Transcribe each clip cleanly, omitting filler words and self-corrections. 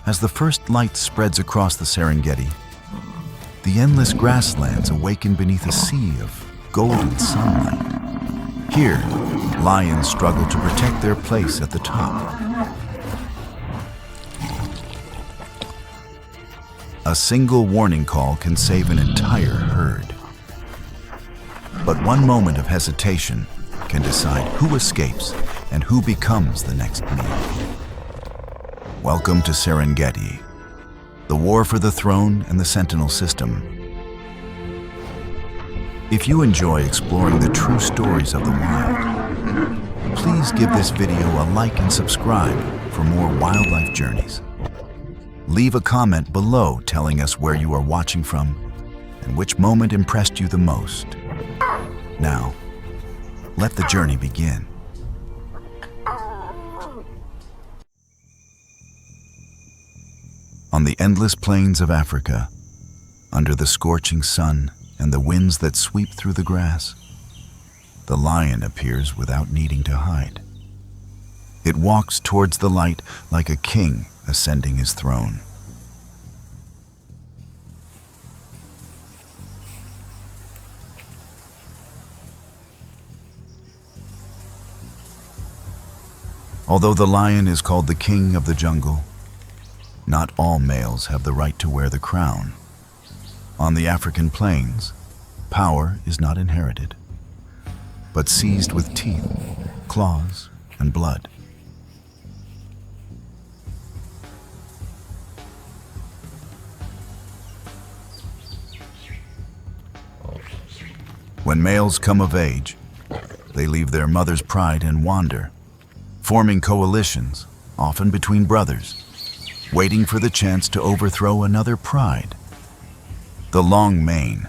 As the first light spreads across the Serengeti, the endless grasslands awaken beneath a sea of golden sunlight. Here, lions struggle to protect their place at the top. A single warning call can save an entire herd. But one moment of hesitation can decide who escapes and who becomes the next meal. Welcome to Serengeti, the war for the throne and the sentinel system. If you enjoy exploring the true stories of the wild, please give this video a like and subscribe for more wildlife journeys. Leave a comment below telling us where you are watching from and which moment impressed you the most. Now, let the journey begin. On the endless plains of Africa, under the scorching sun and the winds that sweep through the grass, the lion appears without needing to hide. It walks towards the light like a king ascending his throne. Although the lion is called the king of the jungle, not all males have the right to wear the crown. On the African plains, power is not inherited, but seized with teeth, claws, and blood. When males come of age, they leave their mother's pride and wander, forming coalitions, often between brothers, waiting for the chance to overthrow another pride. The long mane,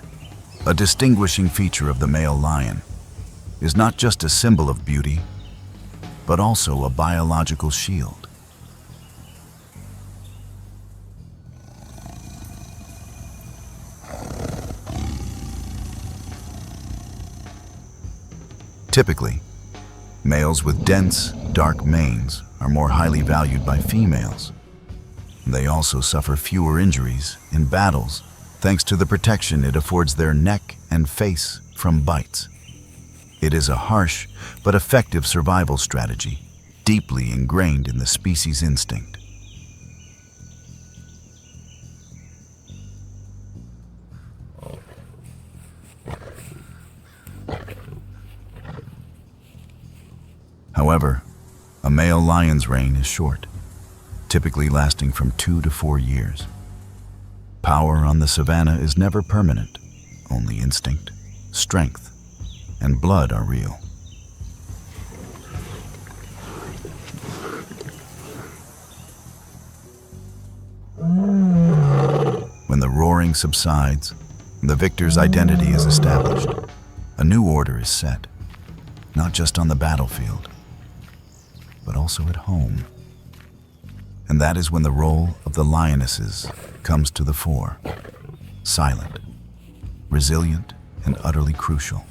a distinguishing feature of the male lion, is not just a symbol of beauty, but also a biological shield. Typically, males with dense, dark manes are more highly valued by females. They also suffer fewer injuries in battles thanks to the protection it affords their neck and face from bites. It is a harsh but effective survival strategy, deeply ingrained in the species' instinct. However, a male lion's reign is short, typically lasting from 2 to 4 years. Power on the savanna is never permanent. Only instinct, strength, and blood are real. When the roaring subsides and the victor's identity is established, a new order is set, not just on the battlefield, but also at home. And that is when the role of the lionesses comes to the fore. Silent, resilient, and utterly crucial.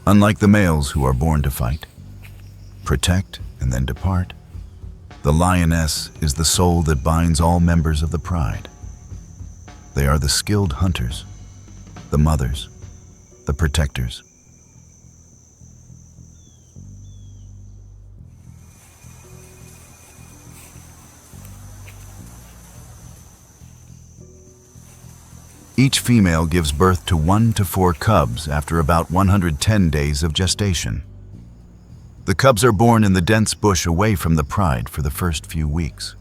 Unlike the males who are born to fight, protect, and then depart, the lioness is the soul that binds all members of the pride. They are the skilled hunters, the mothers, the protectors. Each female gives birth to 1 to 4 cubs after about 110 days of gestation. The cubs are born in the dense bush away from the pride for the first few weeks.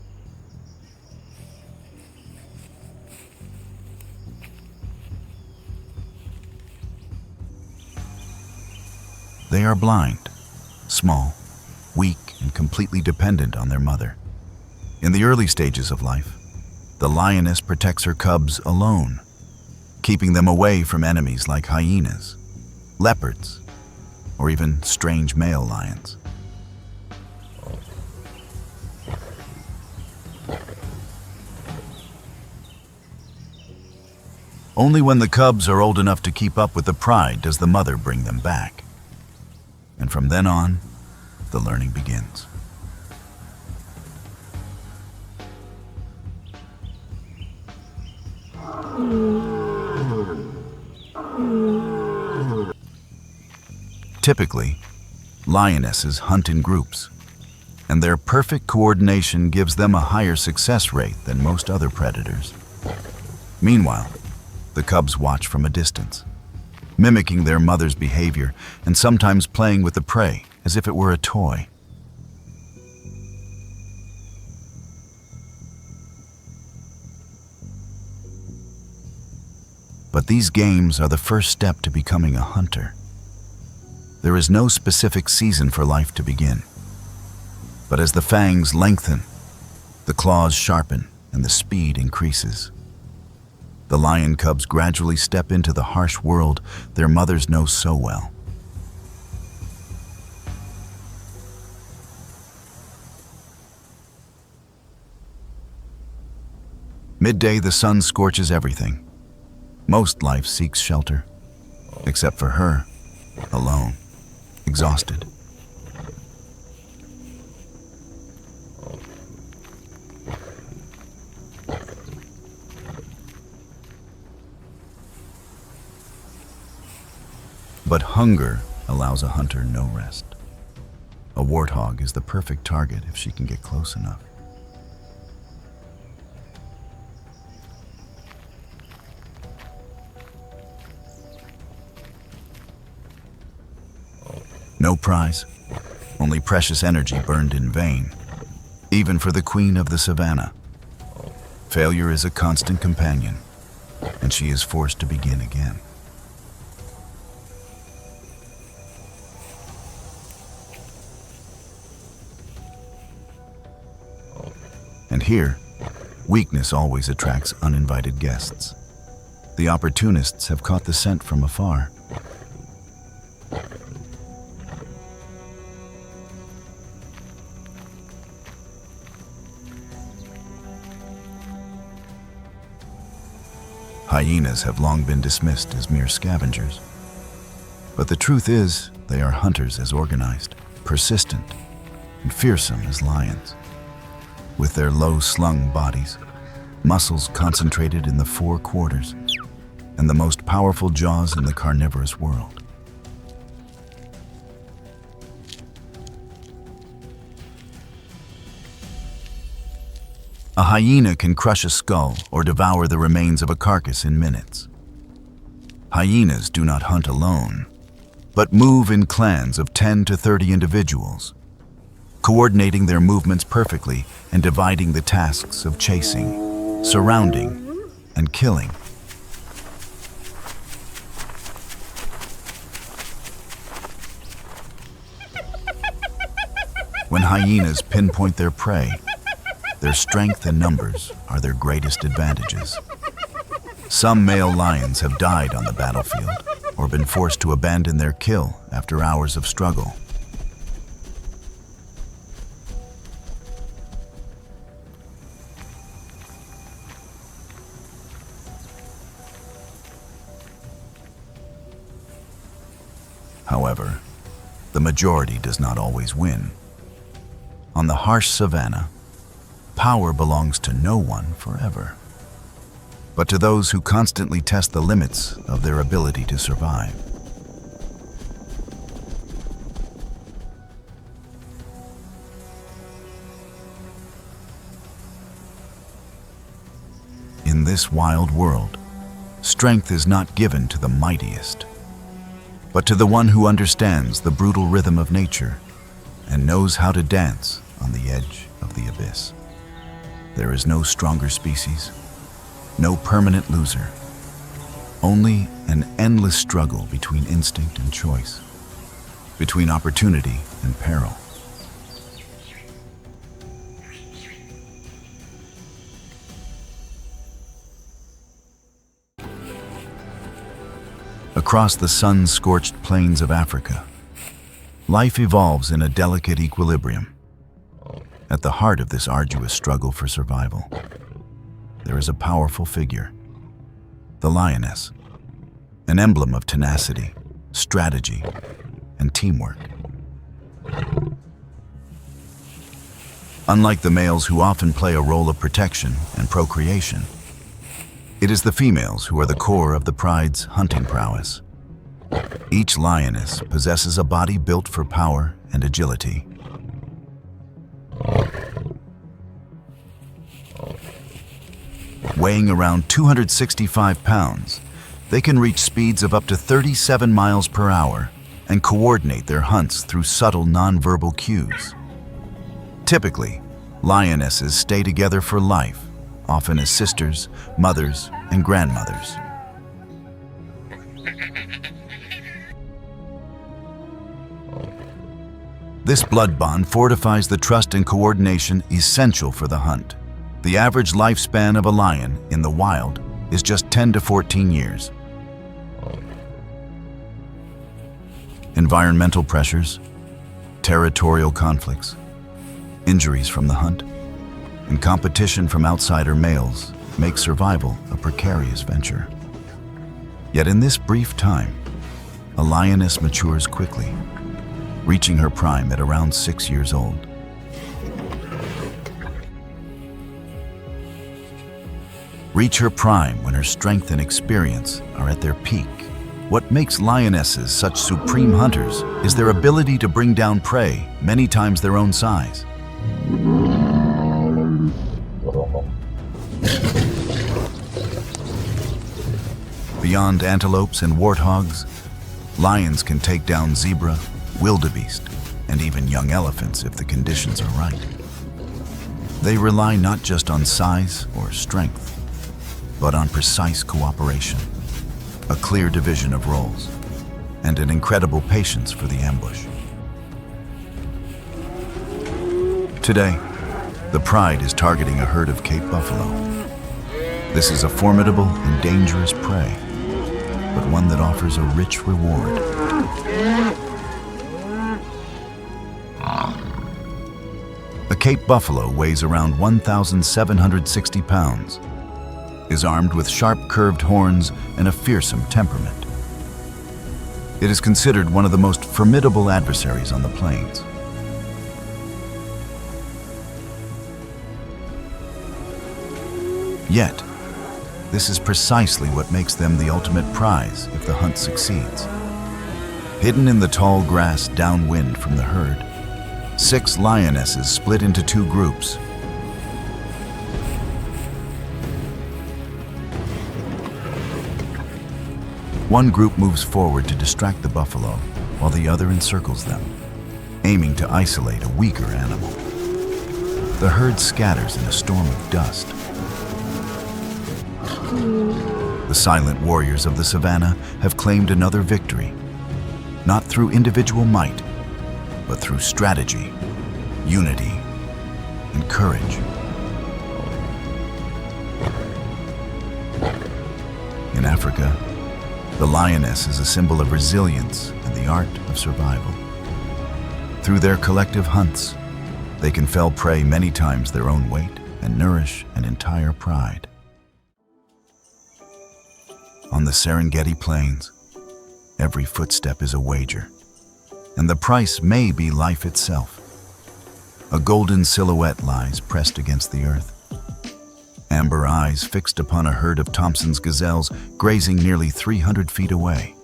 They are blind, small, weak, and completely dependent on their mother. In the early stages of life, the lioness protects her cubs alone, keeping them away from enemies like hyenas, leopards, or even strange male lions. Only when the cubs are old enough to keep up with the pride does the mother bring them back. And from then on, the learning begins. Typically, lionesses hunt in groups, and their perfect coordination gives them a higher success rate than most other predators. Meanwhile, the cubs watch from a distance, mimicking their mother's behavior and sometimes playing with the prey as if it were a toy. But these games are the first step to becoming a hunter. There is no specific season for life to begin. But as the fangs lengthen, the claws sharpen, and the speed increases, the lion cubs gradually step into the harsh world their mothers know so well. Midday, the sun scorches everything. Most life seeks shelter, except for her, alone, exhausted. But hunger allows a hunter no rest. A warthog is the perfect target if she can get close enough. No prize, only precious energy burned in vain, even for the queen of the Savanna. Failure is a constant companion, and she is forced to begin again. And here, weakness always attracts uninvited guests. The opportunists have caught the scent from afar. Hyenas have long been dismissed as mere scavengers. But the truth is, they are hunters as organized, persistent, and fearsome as lions. With their low-slung bodies, muscles concentrated in the four quarters, and the most powerful jaws in the carnivorous world. A hyena can crush a skull or devour the remains of a carcass in minutes. Hyenas do not hunt alone, but move in clans of 10 to 30 individuals, coordinating their movements perfectly and dividing the tasks of chasing, surrounding, and killing. When hyenas pinpoint their prey, their strength and numbers are their greatest advantages. Some male lions have died on the battlefield or been forced to abandon their kill after hours of struggle. However, the majority does not always win. On the harsh savanna, power belongs to no one forever, but to those who constantly test the limits of their ability to survive. In this wild world, strength is not given to the mightiest, but to the one who understands the brutal rhythm of nature and knows how to dance on the edge of the abyss. There is no stronger species, no permanent loser, only an endless struggle between instinct and choice, between opportunity and peril. Across the sun-scorched plains of Africa, life evolves in a delicate equilibrium. At the heart of this arduous struggle for survival, there is a powerful figure, the lioness, an emblem of tenacity, strategy, and teamwork. Unlike the males who often play a role of protection and procreation, it is the females who are the core of the pride's hunting prowess. Each lioness possesses a body built for power and agility. Weighing around 265 pounds, they can reach speeds of up to 37 miles per hour and coordinate their hunts through subtle nonverbal cues. Typically, lionesses stay together for life, often as sisters, mothers, and grandmothers. This blood bond fortifies the trust and coordination essential for the hunt. The average lifespan of a lion in the wild is just 10 to 14 years. Environmental pressures, territorial conflicts, injuries from the hunt, and competition from outsider males make survival a precarious venture. Yet in this brief time, a lioness matures quickly, reaching her prime at around 6 years old. Reach her prime when her strength and experience are at their peak. What makes lionesses such supreme hunters is their ability to bring down prey many times their own size. Beyond antelopes and warthogs, lions can take down zebra, wildebeest, and even young elephants if the conditions are right. They rely not just on size or strength, but on precise cooperation, a clear division of roles, and an incredible patience for the ambush. Today, the pride is targeting a herd of Cape buffalo. This is a formidable and dangerous prey, but one that offers a rich reward. A Cape buffalo weighs around 1,760 pounds, is armed with sharp curved horns and a fearsome temperament. It is considered one of the most formidable adversaries on the plains. Yet, this is precisely what makes them the ultimate prize if the hunt succeeds. Hidden in the tall grass downwind from the herd, 6 lionesses split into 2 groups. One group moves forward to distract the buffalo, while the other encircles them, aiming to isolate a weaker animal. The herd scatters in a storm of dust. The silent warriors of the Savanna have claimed another victory, not through individual might, but through strategy, unity, and courage. In Africa, the lioness is a symbol of resilience and the art of survival. Through their collective hunts, they can fell prey many times their own weight and nourish an entire pride. On the Serengeti plains, every footstep is a wager, and the price may be life itself. A golden silhouette lies pressed against the earth, amber eyes fixed upon a herd of Thompson's gazelles grazing nearly 300 feet away.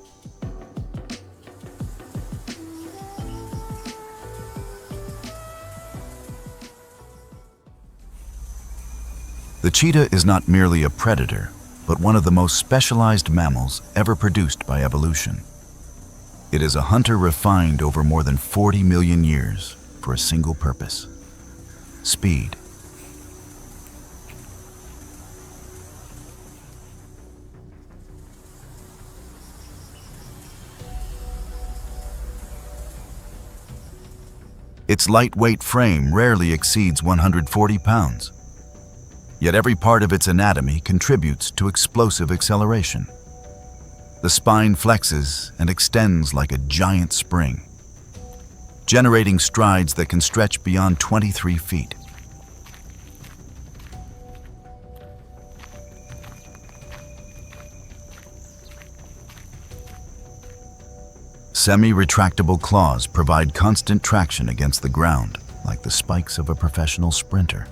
The cheetah is not merely a predator, but one of the most specialized mammals ever produced by evolution. It is a hunter refined over more than 40 million years for a single purpose: speed. Its lightweight frame rarely exceeds 140 pounds. Yet every part of its anatomy contributes to explosive acceleration. The spine flexes and extends like a giant spring, generating strides that can stretch beyond 23 feet. Semi-retractable claws provide constant traction against the ground, like the spikes of a professional sprinter.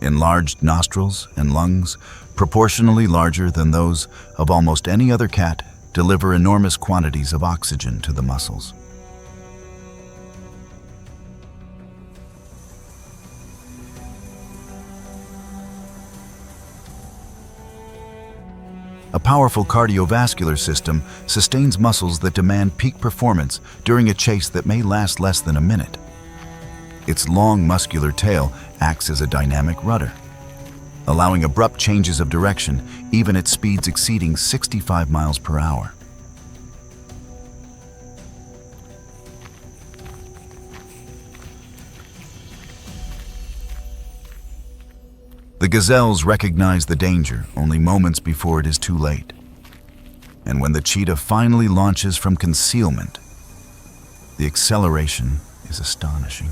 Enlarged nostrils and lungs, proportionally larger than those of almost any other cat, deliver enormous quantities of oxygen to the muscles. A powerful cardiovascular system sustains muscles that demand peak performance during a chase that may last less than a minute. Its long muscular tail acts as a dynamic rudder, allowing abrupt changes of direction even at speeds exceeding 65 miles per hour. The gazelles recognize the danger only moments before it is too late. And when the cheetah finally launches from concealment, the acceleration is astonishing.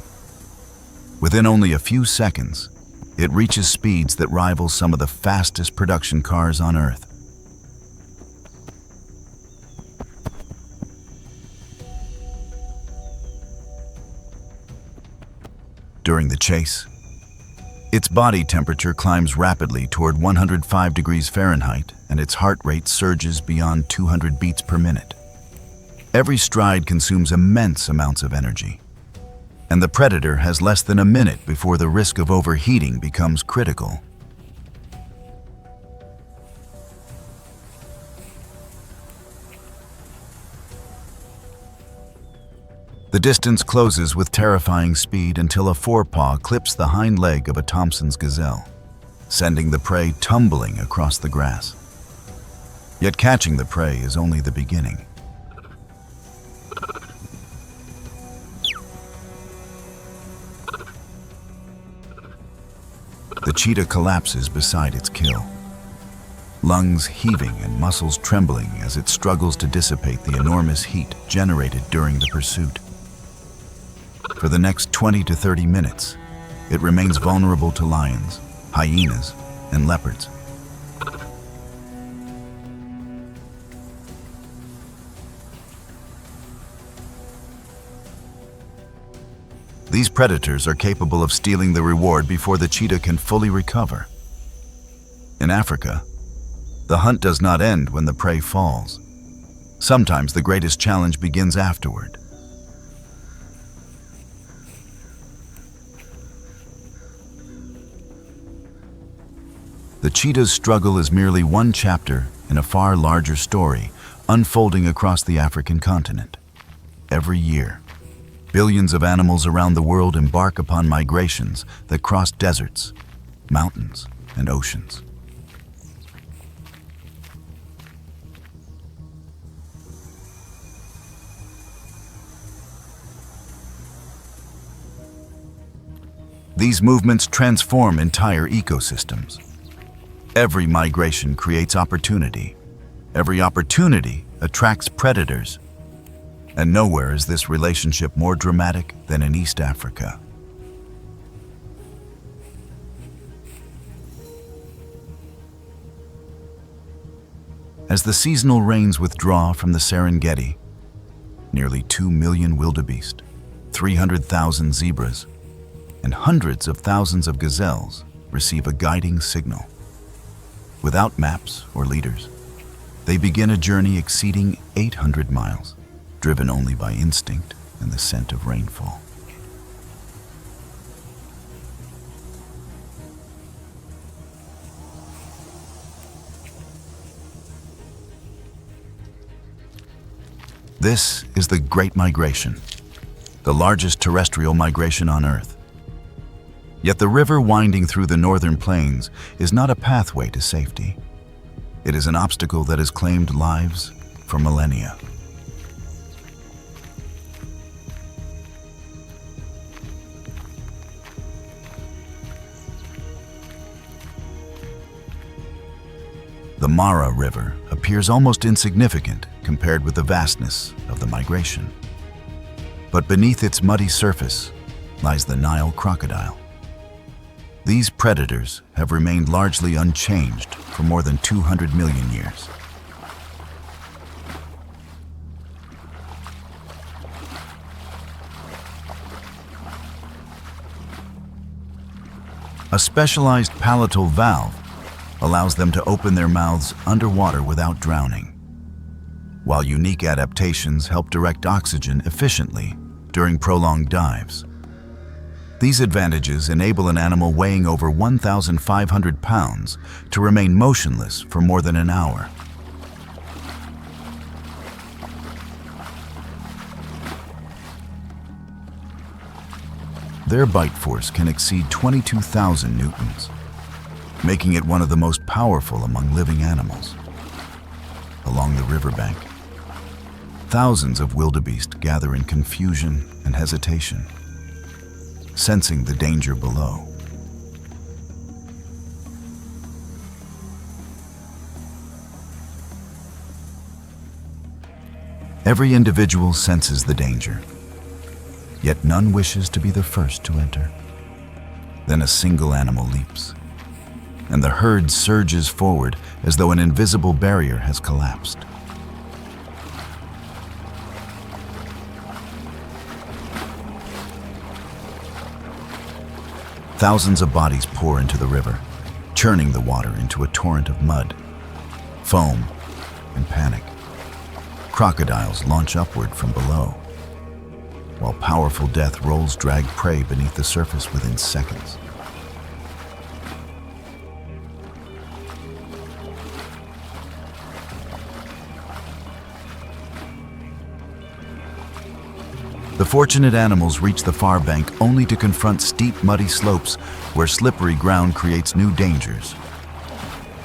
Within only a few seconds, it reaches speeds that rival some of the fastest production cars on Earth. During the chase, its body temperature climbs rapidly toward 105 degrees Fahrenheit, and its heart rate surges beyond 200 beats per minute. Every stride consumes immense amounts of energy, and the predator has less than a minute before the risk of overheating becomes critical. The distance closes with terrifying speed until a forepaw clips the hind leg of a Thompson's gazelle, sending the prey tumbling across the grass. Yet catching the prey is only the beginning. The cheetah collapses beside its kill, lungs heaving and muscles trembling as it struggles to dissipate the enormous heat generated during the pursuit. For the next 20 to 30 minutes, it remains vulnerable to lions, hyenas, and leopards. These predators are capable of stealing the reward before the cheetah can fully recover. In Africa, the hunt does not end when the prey falls. Sometimes the greatest challenge begins afterward. The cheetah's struggle is merely one chapter in a far larger story unfolding across the African continent. Every year, billions of animals around the world embark upon migrations that cross deserts, mountains, and oceans. These movements transform entire ecosystems. Every migration creates opportunity. Every opportunity attracts predators. And nowhere is this relationship more dramatic than in East Africa. As the seasonal rains withdraw from the Serengeti, nearly 2 million wildebeest, 300,000 zebras, and hundreds of thousands of gazelles receive a guiding signal. Without maps or leaders, they begin a journey exceeding 800 miles, driven only by instinct and the scent of rainfall. This is the Great Migration, the largest terrestrial migration on Earth. Yet the river winding through the northern plains is not a pathway to safety. It is an obstacle that has claimed lives for millennia. The Mara River appears almost insignificant compared with the vastness of the migration. But beneath its muddy surface lies the Nile crocodile. These predators have remained largely unchanged for more than 200 million years. A specialized palatal valve allows them to open their mouths underwater without drowning, while unique adaptations help direct oxygen efficiently during prolonged dives. These advantages enable an animal weighing over 1,500 pounds to remain motionless for more than an hour. Their bite force can exceed 22,000 newtons, making it one of the most powerful among living animals. Along the riverbank, thousands of wildebeest gather in confusion and hesitation, sensing the danger below. Every individual senses the danger, yet none wishes to be the first to enter. Then a single animal leaps, and the herd surges forward as though an invisible barrier has collapsed. Thousands of bodies pour into the river, churning the water into a torrent of mud, foam, and panic. Crocodiles launch upward from below, while powerful death rolls drag prey beneath the surface within seconds. The fortunate animals reach the far bank only to confront steep, muddy slopes where slippery ground creates new dangers.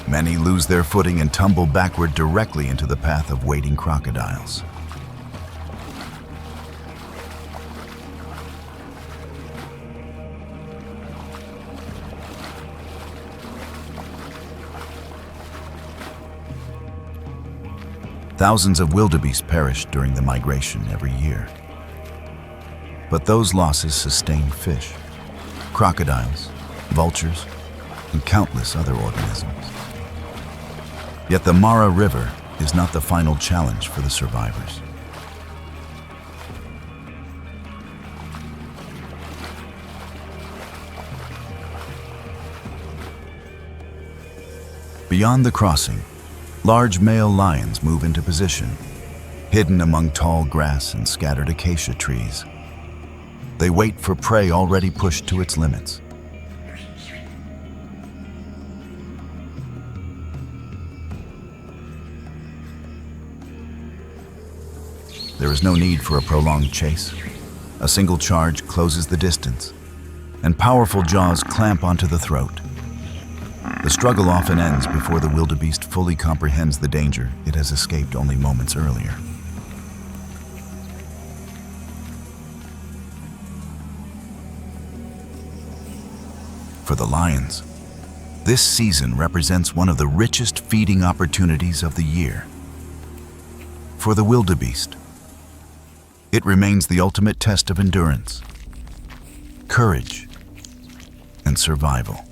Many lose their footing and tumble backward directly into the path of waiting crocodiles. Thousands of wildebeest perish during the migration every year. But those losses sustain fish, crocodiles, vultures, and countless other organisms. Yet the Mara River is not the final challenge for the survivors. Beyond the crossing, large male lions move into position, hidden among tall grass and scattered acacia trees. They wait for prey already pushed to its limits. There is no need for a prolonged chase. A single charge closes the distance, and powerful jaws clamp onto the throat. The struggle often ends before the wildebeest fully comprehends the danger it has escaped only moments earlier. For the lions, this season represents one of the richest feeding opportunities of the year. For the wildebeest, it remains the ultimate test of endurance, courage, and survival.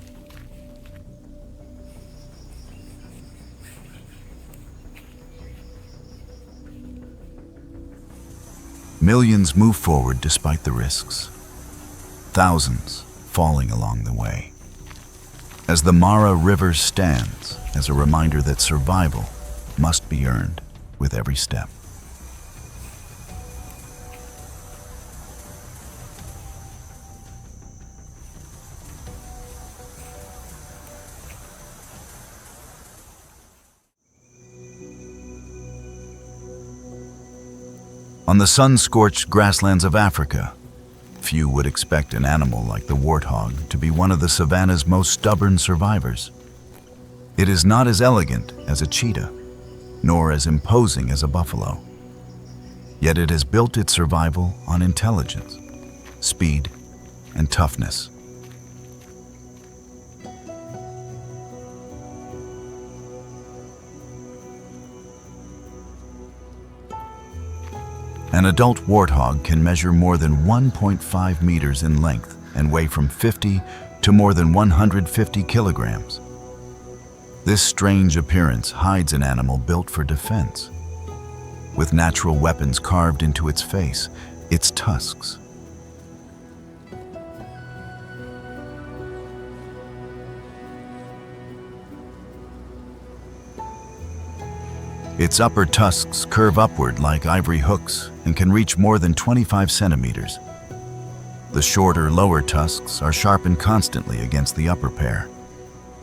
Millions move forward despite the risks, thousands falling along the way, as the Mara River stands as a reminder that survival must be earned with every step. On the sun-scorched grasslands of Africa, few would expect an animal like the warthog to be one of the savanna's most stubborn survivors. It is not as elegant as a cheetah, nor as imposing as a buffalo. Yet it has built its survival on intelligence, speed, and toughness. An adult warthog can measure more than 1.5 meters in length and weigh from 50 to more than 150 kilograms. This strange appearance hides an animal built for defense, with natural weapons carved into its face, its tusks. Its upper tusks curve upward like ivory hooks and can reach more than 25 centimeters. The shorter lower tusks are sharpened constantly against the upper pair,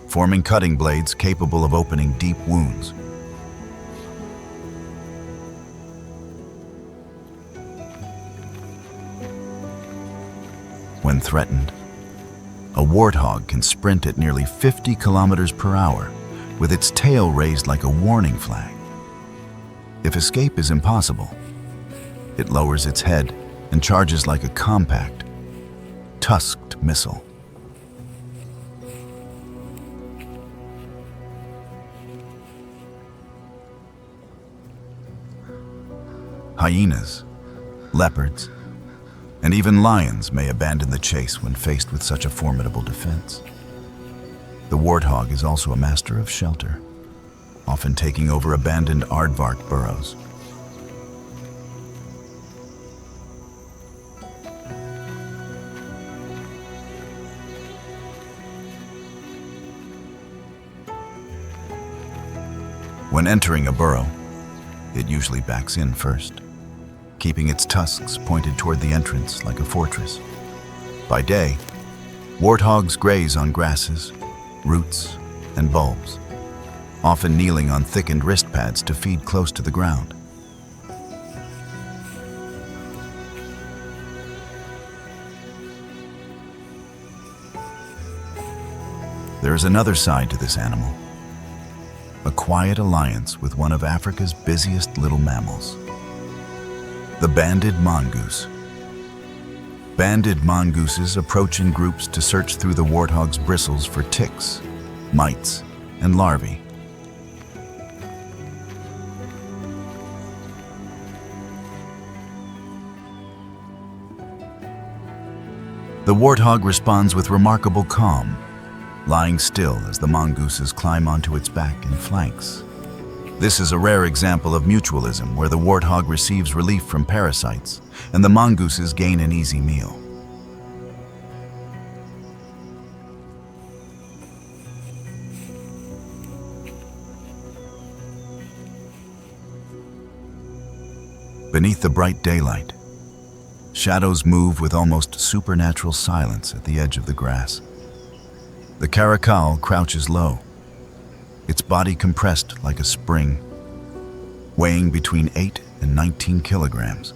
forming cutting blades capable of opening deep wounds. When threatened, a warthog can sprint at nearly 50 kilometers per hour with its tail raised like a warning flag. If escape is impossible, it lowers its head and charges like a compact, tusked missile. Hyenas, leopards, and even lions may abandon the chase when faced with such a formidable defense. The warthog is also a master of shelter, often taking over abandoned aardvark burrows. When entering a burrow, it usually backs in first, keeping its tusks pointed toward the entrance like a fortress. By day, warthogs graze on grasses, roots, and bulbs, often kneeling on thickened wrist pads to feed close to the ground. There is another side to this animal, a quiet alliance with one of Africa's busiest little mammals, the banded mongoose. Banded mongooses approach in groups to search through the warthog's bristles for ticks, mites, and larvae. The warthog responds with remarkable calm, lying still as the mongooses climb onto its back and flanks. This is a rare example of mutualism where the warthog receives relief from parasites and the mongooses gain an easy meal. Beneath the bright daylight, shadows move with almost supernatural silence at the edge of the grass. The caracal crouches low, its body compressed like a spring, weighing between 8 and 19 kilograms.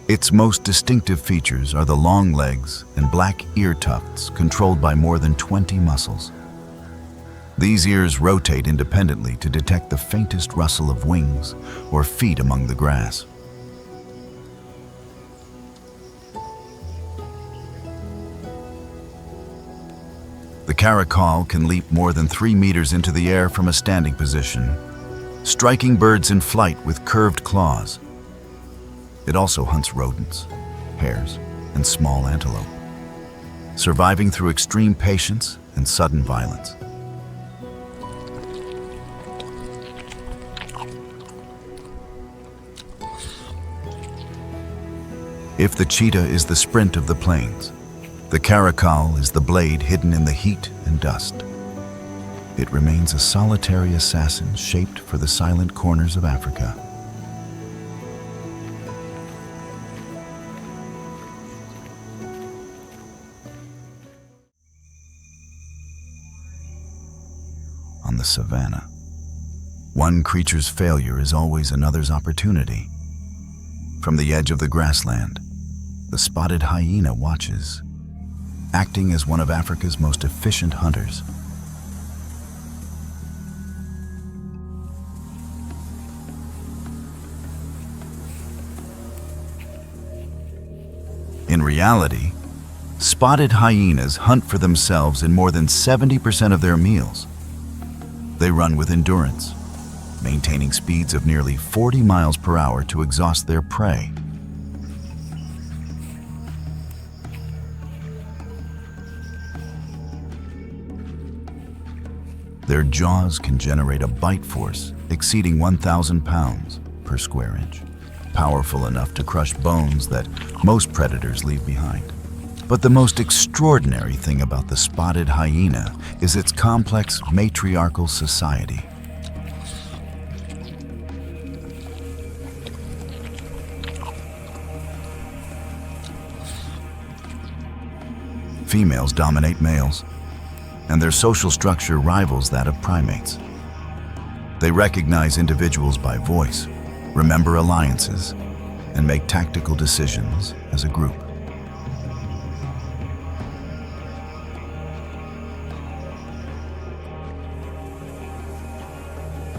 Its most distinctive features are the long legs and black ear tufts controlled by more than 20 muscles. These ears rotate independently to detect the faintest rustle of wings or feet among the grass. The caracal can leap more than 3 meters into the air from a standing position, striking birds in flight with curved claws. It also hunts rodents, hares, and small antelope, surviving through extreme patience and sudden violence. If the cheetah is the sprint of the plains, the caracal is the blade hidden in the heat and dust. It remains a solitary assassin shaped for the silent corners of Africa. On the savanna, one creature's failure is always another's opportunity. From the edge of the grassland, the spotted hyena watches, acting as one of Africa's most efficient hunters. In reality, spotted hyenas hunt for themselves in more than 70% of their meals. They run with endurance, maintaining speeds of nearly 40 miles per hour to exhaust their prey. Their jaws can generate a bite force exceeding 1,000 pounds per square inch. powerful enough to crush bones that most predators leave behind. But the most extraordinary thing about the spotted hyena is its complex matriarchal society. Females dominate males, and their social structure rivals that of primates. They recognize individuals by voice, remember alliances, and make tactical decisions as a group.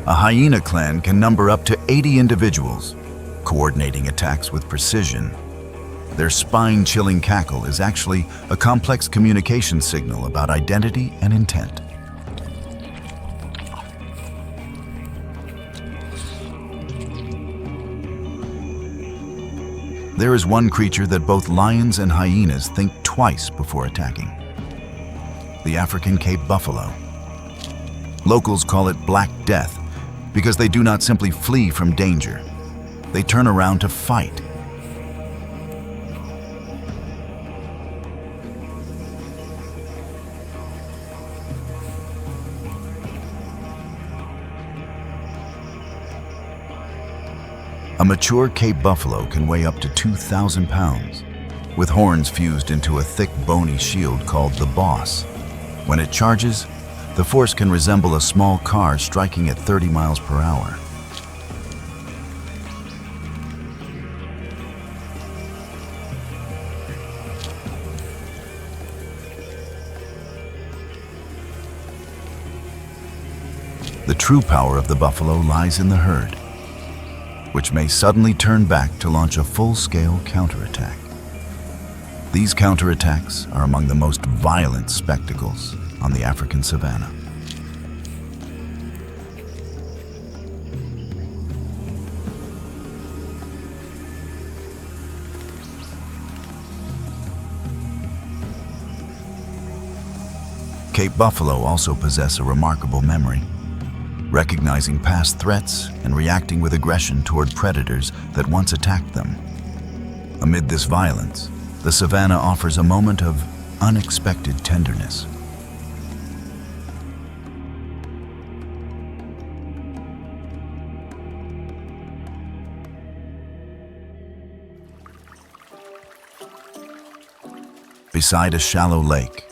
A hyena clan can number up to 80 individuals, coordinating attacks with precision. Their spine-chilling cackle is actually a complex communication signal about identity and intent. There is one creature that both lions and hyenas think twice before attacking: the African Cape buffalo. Locals call it Black Death because they do not simply flee from danger. They turn around to fight. A mature Cape buffalo can weigh up to 2,000 pounds, with horns fused into a thick bony shield called the boss. When it charges, the force can resemble a small car striking at 30 miles per hour. The true power of the buffalo lies in the herd, which may suddenly turn back to launch a full-scale counterattack. These counterattacks are among the most violent spectacles on the African savanna. Cape buffalo also possess a remarkable memory, recognizing past threats and reacting with aggression toward predators that once attacked them. Amid this violence, the savanna offers a moment of unexpected tenderness. Beside a shallow lake,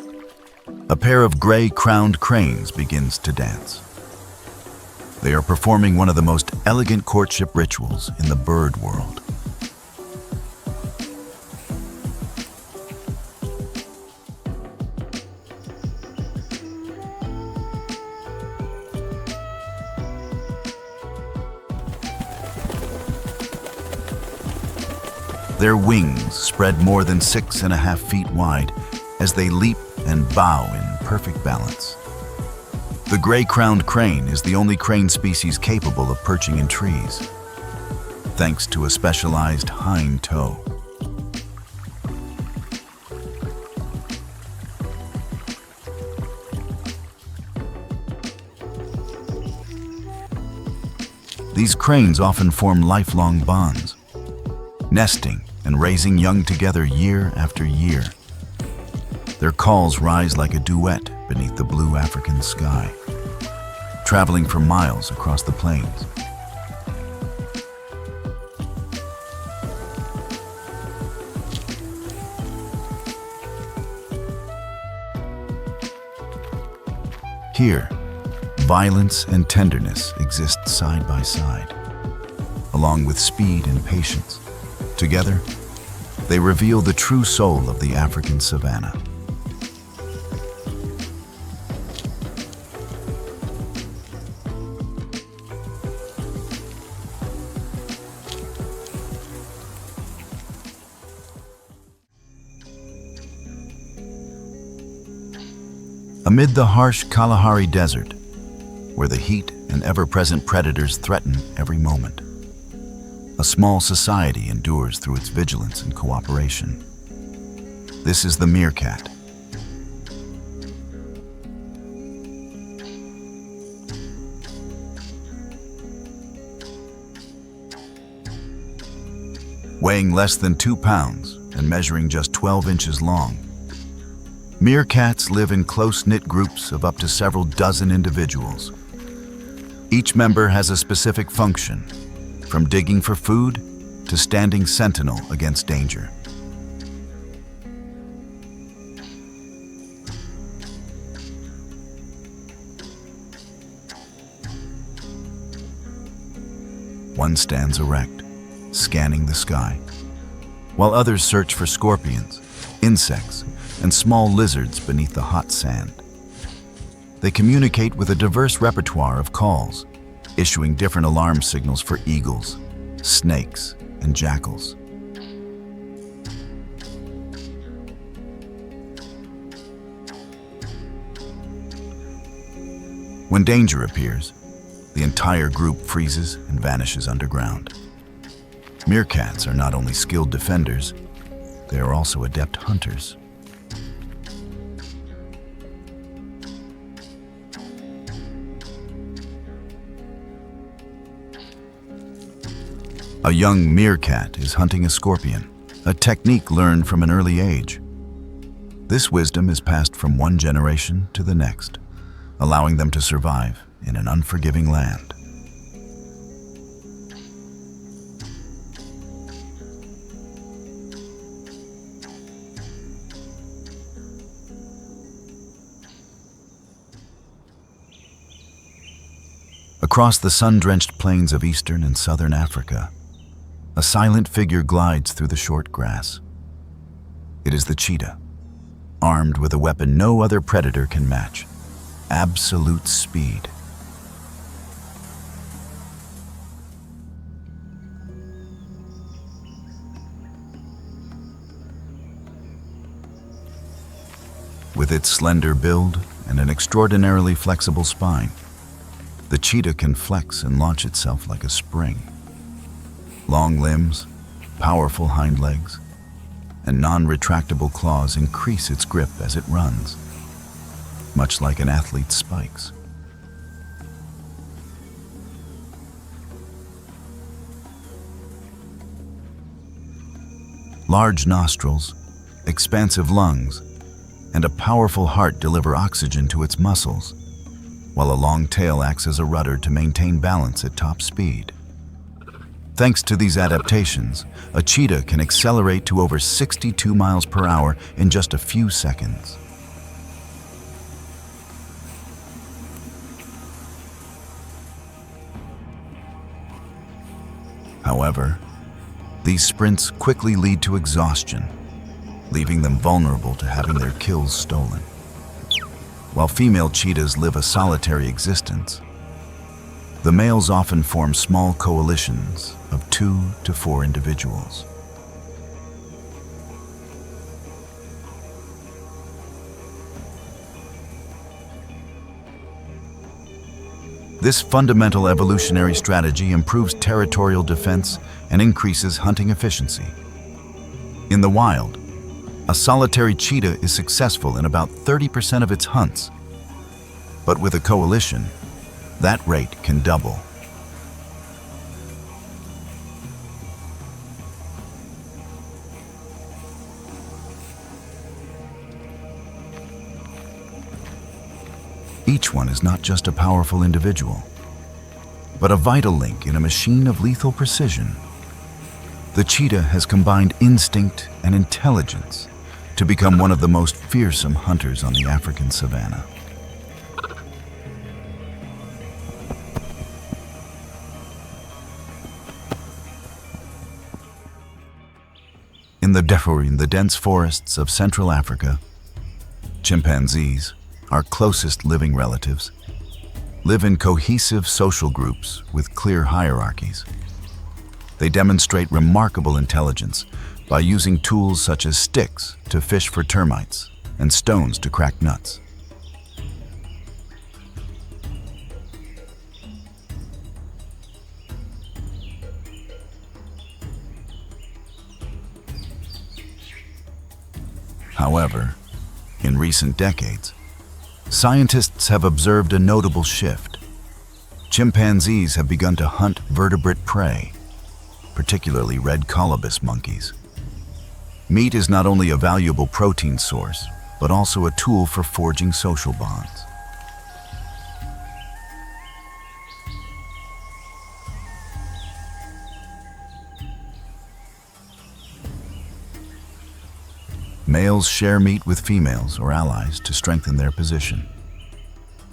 a pair of gray-crowned cranes begins to dance. They are performing one of the most elegant courtship rituals in the bird world. Their wings spread more than 6.5 feet wide as they leap and bow in perfect balance. The gray-crowned crane is the only crane species capable of perching in trees, thanks to a specialized hind toe. These cranes often form lifelong bonds, nesting and raising young together year after year. Their calls rise like a duet beneath the blue African sky, traveling for miles across the plains. Here, violence and tenderness exist side by side, along with speed and patience. Together, they reveal the true soul of the African savanna. Amid the harsh Kalahari Desert, where the heat and ever-present predators threaten every moment, a small society endures through its vigilance and cooperation. This is the meerkat. weighing less than 2 pounds and measuring just 12 inches long. Meerkats live in close-knit groups of up to several dozen individuals. Each member has a specific function, from digging for food to standing sentinel against danger. One stands erect, scanning the sky, while others search for scorpions, insects, and small lizards beneath the hot sand. They communicate with a diverse repertoire of calls, issuing different alarm signals for eagles, snakes, and jackals. When danger appears, the entire group freezes and vanishes underground. Meerkats are not only skilled defenders, they are also adept hunters. A young meerkat is hunting a scorpion, a technique learned from an early age. This wisdom is passed from one generation to the next, allowing them to survive in an unforgiving land. Across the sun-drenched plains of eastern and southern Africa, a silent figure glides through the short grass. It is the cheetah, armed with a weapon no other predator can match: absolute speed. With its slender build and an extraordinarily flexible spine, the cheetah can flex and launch itself like a spring. Long limbs, powerful hind legs, and non-retractable claws increase its grip as it runs, much like an athlete's spikes. Large nostrils, expansive lungs, and a powerful heart deliver oxygen to its muscles, while a long tail acts as a rudder to maintain balance at top speed. Thanks to these adaptations, a cheetah can accelerate to over 62 miles per hour in just a few seconds. However, these sprints quickly lead to exhaustion, leaving them vulnerable to having their kills stolen. While female cheetahs live a solitary existence, the males often form small coalitions of 2 to 4 individuals. This fundamental evolutionary strategy improves territorial defense and increases hunting efficiency. In the wild, a solitary cheetah is successful in about 30% of its hunts, but with a coalition, that rate can double. Each one is not just a powerful individual, but a vital link in a machine of lethal precision. The cheetah has combined instinct and intelligence to become one of the most fearsome hunters on the African savanna. In the dense forests of Central Africa, chimpanzees, our closest living relatives, live in cohesive social groups with clear hierarchies. They demonstrate remarkable intelligence by using tools such as sticks to fish for termites and stones to crack nuts. However, in recent decades, scientists have observed a notable shift. Chimpanzees have begun to hunt vertebrate prey, particularly red colobus monkeys. Meat is not only a valuable protein source, but also a tool for forging social bonds. Males share meat with females or allies to strengthen their position.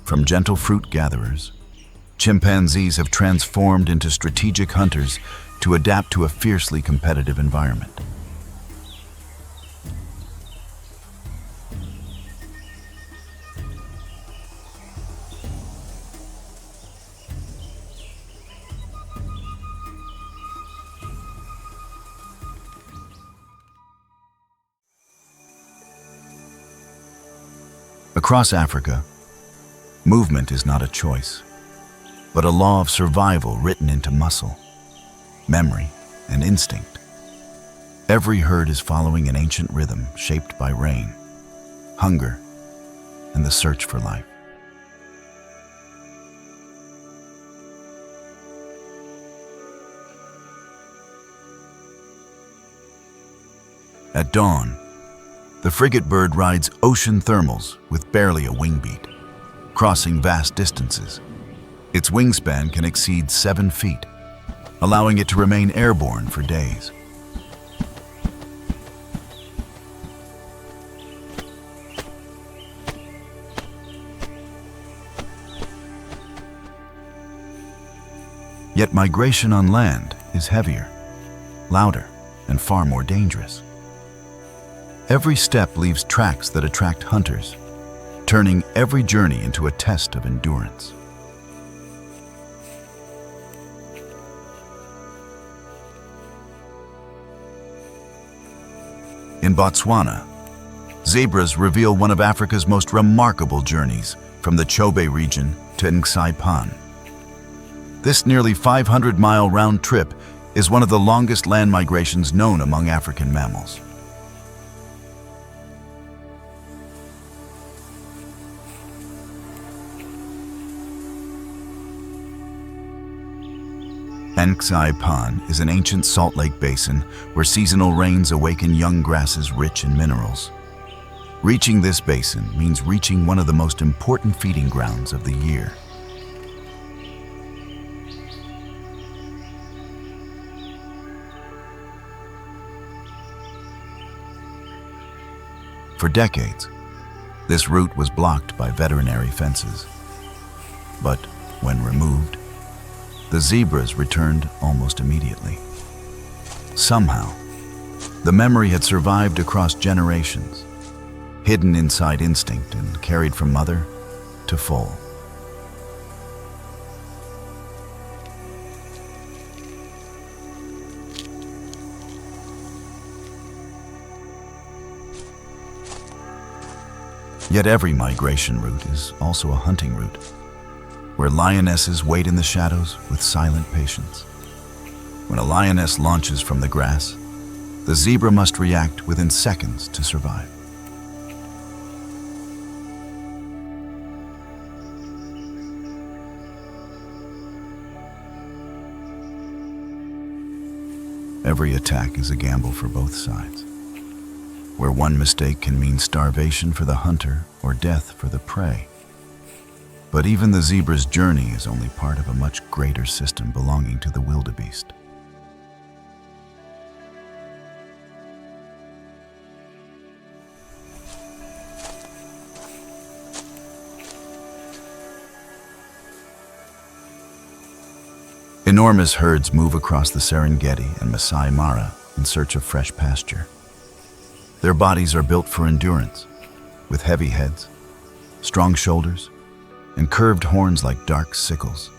From gentle fruit gatherers, chimpanzees have transformed into strategic hunters to adapt to a fiercely competitive environment. Across Africa, movement is not a choice, but a law of survival written into muscle, memory, and instinct. Every herd is following an ancient rhythm shaped by rain, hunger, and the search for life. At dawn, the frigate bird rides ocean thermals with barely a wing beat, crossing vast distances. Its wingspan can exceed 7 feet, allowing it to remain airborne for days. Yet migration on land is heavier, louder, and far more dangerous. Every step leaves tracks that attract hunters, turning every journey into a test of endurance. In Botswana, zebras reveal one of Africa's most remarkable journeys from the Chobe region to Nsaipan. This nearly 500-mile round trip is one of the longest land migrations known among African mammals. Nsaipan is an ancient salt lake basin where seasonal rains awaken young grasses rich in minerals. Reaching this basin means reaching one of the most important feeding grounds of the year. For decades, this route was blocked by veterinary fences. But when removed, the zebras returned almost immediately. Somehow, the memory had survived across generations, hidden inside instinct and carried from mother to foal. Yet every migration route is also a hunting route, where lionesses wait in the shadows with silent patience. When a lioness launches from the grass, the zebra must react within seconds to survive. Every attack is a gamble for both sides, where one mistake can mean starvation for the hunter or death for the prey. But even the zebra's journey is only part of a much greater system belonging to the wildebeest. Enormous herds move across the Serengeti and Masai Mara in search of fresh pasture. Their bodies are built for endurance, with heavy heads, strong shoulders, and curved horns like dark sickles.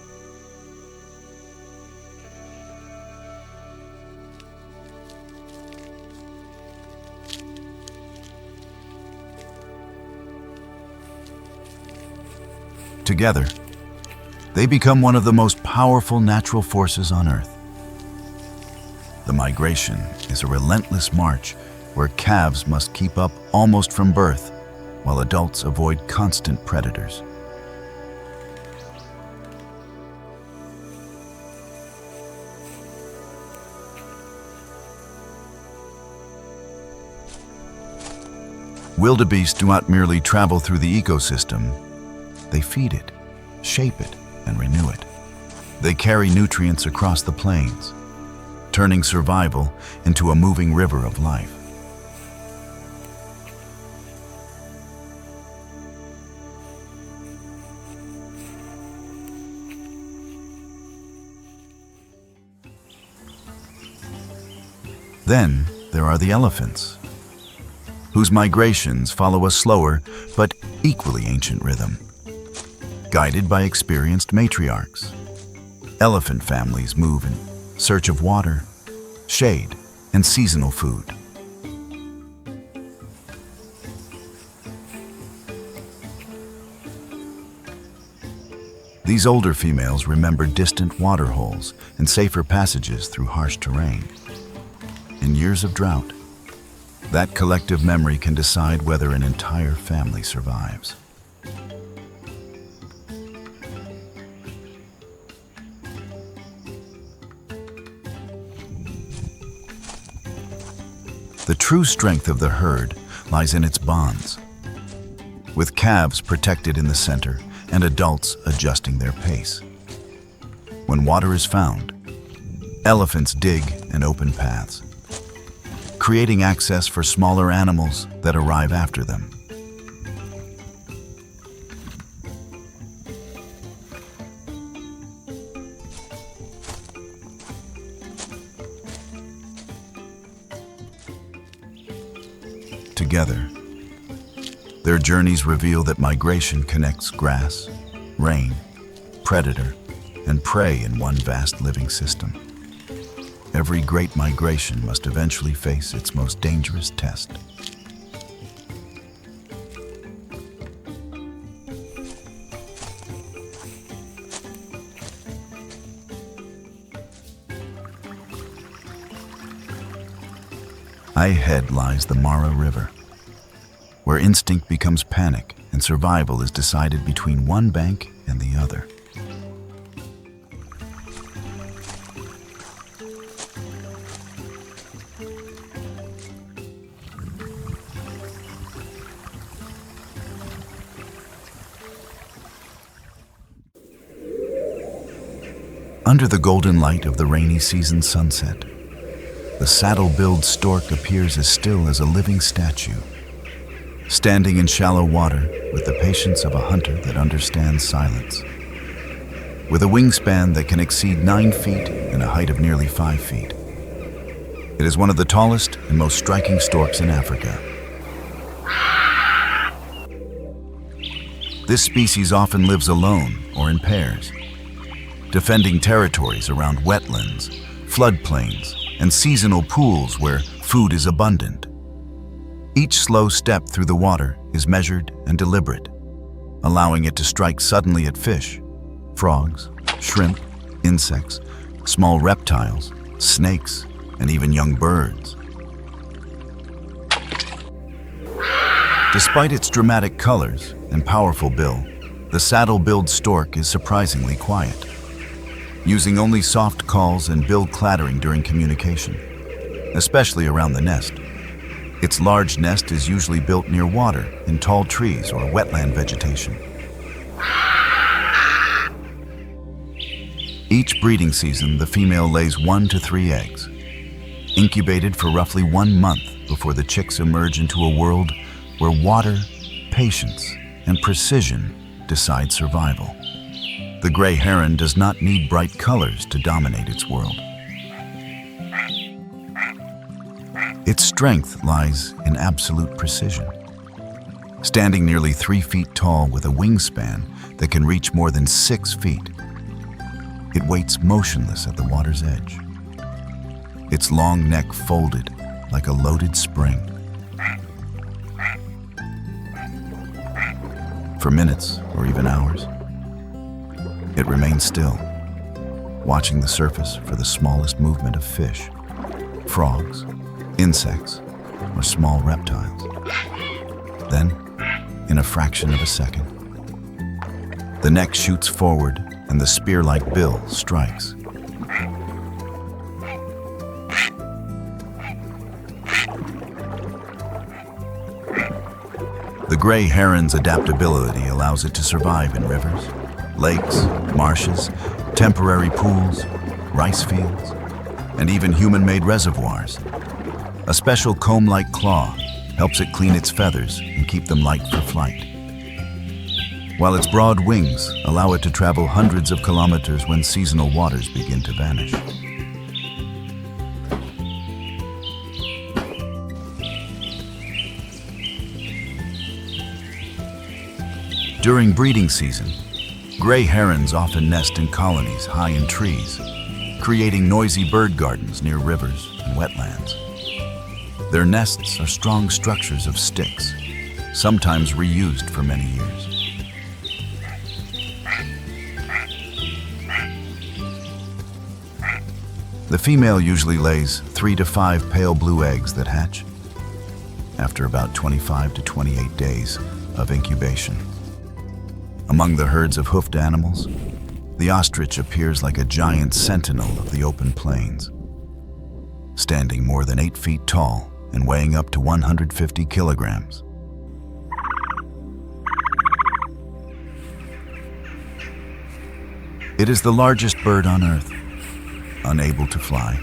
Together, they become one of the most powerful natural forces on Earth. The migration is a relentless march where calves must keep up almost from birth, while adults avoid constant predators. Wildebeest do not merely travel through the ecosystem, they feed it, shape it, and renew it. They carry nutrients across the plains, turning survival into a moving river of life. Then there are the elephants, whose migrations follow a slower but equally ancient rhythm. Guided by experienced matriarchs, elephant families move in search of water, shade, and seasonal food. These older females remember distant water holes and safer passages through harsh terrain. In years of drought, that collective memory can decide whether an entire family survives. The true strength of the herd lies in its bonds, with calves protected in the center and adults adjusting their pace. When water is found, elephants dig and open paths, creating access for smaller animals that arrive after them. Together, their journeys reveal that migration connects grass, rain, predator, and prey in one vast living system. Every great migration must eventually face its most dangerous test. Ahead lies the Mara River, where instinct becomes panic and survival is decided between one bank and the other. Under the golden light of the rainy season sunset, the saddle-billed stork appears as still as a living statue, standing in shallow water with the patience of a hunter that understands silence. With a wingspan that can exceed 9 feet and a height of nearly 5 feet, it is one of the tallest and most striking storks in Africa. This species often lives alone or in pairs, defending territories around wetlands, floodplains, and seasonal pools where food is abundant. Each slow step through the water is measured and deliberate, allowing it to strike suddenly at fish, frogs, shrimp, insects, small reptiles, snakes, and even young birds. Despite its dramatic colors and powerful bill, the saddle-billed stork is surprisingly quiet, using only soft calls and bill clattering during communication, especially around the nest. Its large nest is usually built near water in tall trees or wetland vegetation. Each breeding season, the female lays 1 to 3 eggs, incubated for roughly 1 month before the chicks emerge into a world where water, patience, and precision decide survival. The gray heron does not need bright colors to dominate its world. Its strength lies in absolute precision. Standing nearly 3 feet tall with a wingspan that can reach more than 6 feet, it waits motionless at the water's edge, its long neck folded like a loaded spring. For minutes or even hours, it remains still, watching the surface for the smallest movement of fish, frogs, insects, or small reptiles. Then, in a fraction of a second, the neck shoots forward and the spear-like bill strikes. The gray heron's adaptability allows it to survive in rivers, lakes, marshes, temporary pools, rice fields, and even human-made reservoirs. A special comb-like claw helps it clean its feathers and keep them light for flight, while its broad wings allow it to travel hundreds of kilometers when seasonal waters begin to vanish. During breeding season, gray herons often nest in colonies high in trees, creating noisy bird gardens near rivers and wetlands. Their nests are strong structures of sticks, sometimes reused for many years. The female usually lays 3 to 5 pale blue eggs that hatch after about 25 to 28 days of incubation. Among the herds of hoofed animals, the ostrich appears like a giant sentinel of the open plains, standing more than 8 feet tall and weighing up to 150 kilograms. It is the largest bird on Earth, unable to fly,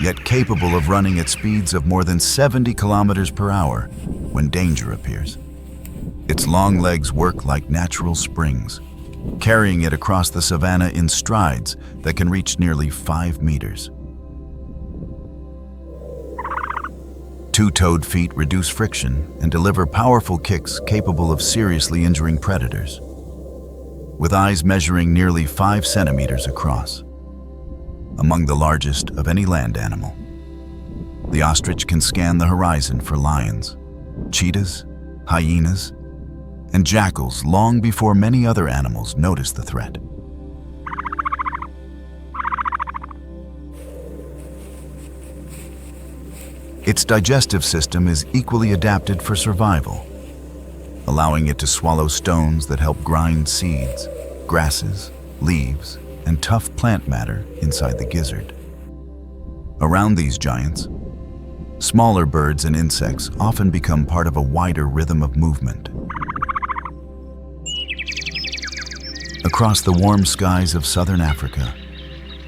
yet capable of running at speeds of more than 70 kilometers per hour when danger appears. Its long legs work like natural springs, carrying it across the savanna in strides that can reach nearly 5 meters. Two-toed feet reduce friction and deliver powerful kicks capable of seriously injuring predators. With eyes measuring nearly 5 centimeters across, among the largest of any land animal, the ostrich can scan the horizon for lions, cheetahs, hyenas, and jackals long before many other animals notice the threat. Its digestive system is equally adapted for survival, allowing it to swallow stones that help grind seeds, grasses, leaves, and tough plant matter inside the gizzard. Around these giants, smaller birds and insects often become part of a wider rhythm of movement. Across the warm skies of southern Africa,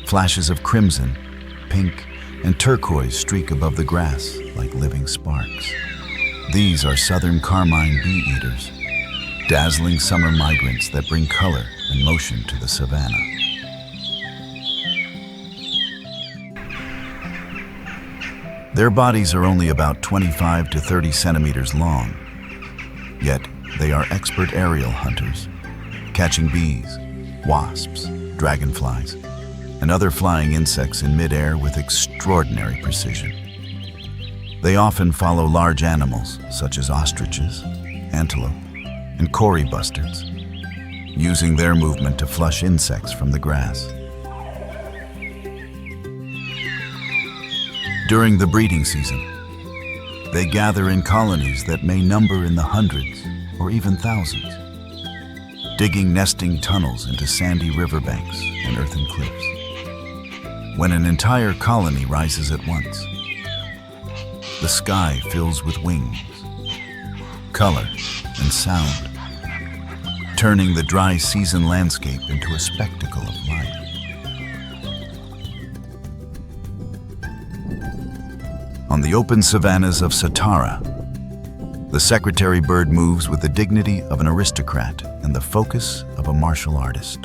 flashes of crimson, pink, and turquoise streak above the grass like living sparks. These are southern carmine bee-eaters, dazzling summer migrants that bring color and motion to the savanna. Their bodies are only about 25 to 30 centimeters long, yet they are expert aerial hunters, catching bees, wasps, dragonflies, and other flying insects in midair with extraordinary precision. They often follow large animals such as ostriches, antelope, and cory bustards, using their movement to flush insects from the grass. During the breeding season, they gather in colonies that may number in the hundreds or even thousands, digging nesting tunnels into sandy riverbanks and earthen cliffs. When an entire colony rises at once, the sky fills with wings, color, and sound, turning the dry season landscape into a spectacle of life. On the open savannas of Satara, the secretary bird moves with the dignity of an aristocrat and the focus of a martial artist.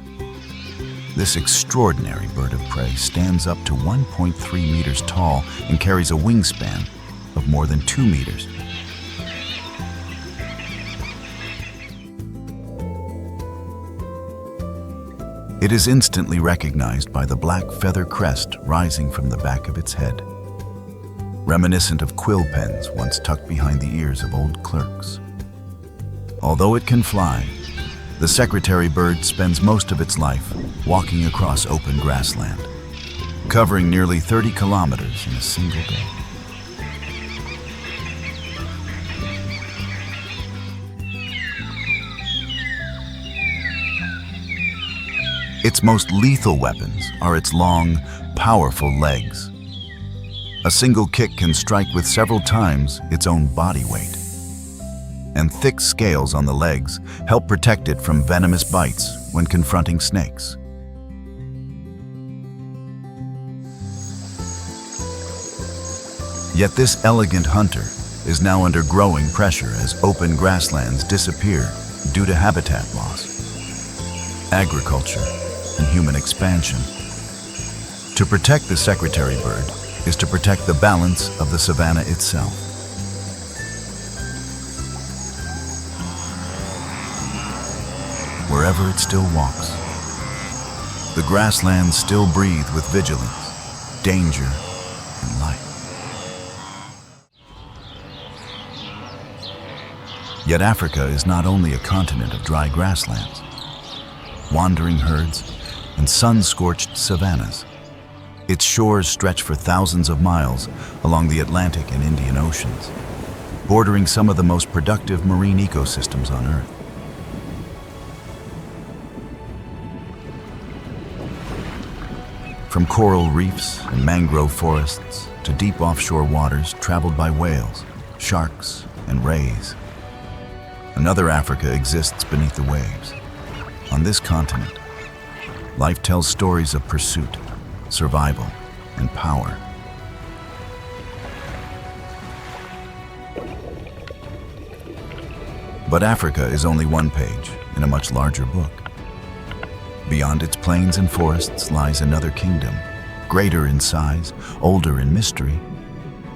This extraordinary bird of prey stands up to 1.3 meters tall and carries a wingspan of more than 2 meters. It is instantly recognized by the black feather crest rising from the back of its head, reminiscent of quill pens once tucked behind the ears of old clerks. Although it can fly, the secretary bird spends most of its life walking across open grassland, covering nearly 30 kilometers in a single day. Its most lethal weapons are its long, powerful legs. A single kick can strike with several times its own body weight. and thick scales on the legs help protect it from venomous bites when confronting snakes. Yet this elegant hunter is now under growing pressure as open grasslands disappear due to habitat loss, agriculture, and human expansion. To protect the secretary bird is to protect the balance of the savanna itself. Wherever it still walks, the grasslands still breathe with vigilance, danger, and life. Yet Africa is not only a continent of dry grasslands, wandering herds, and sun-scorched savannas. Its shores stretch for thousands of miles along the Atlantic and Indian Oceans, bordering some of the most productive marine ecosystems on Earth. From coral reefs and mangrove forests to deep offshore waters traveled by whales, sharks, and rays, another Africa exists beneath the waves. On this continent, life tells stories of pursuit, survival, and power. But Africa is only one page in a much larger book. Beyond its plains and forests lies another kingdom, greater in size, older in mystery,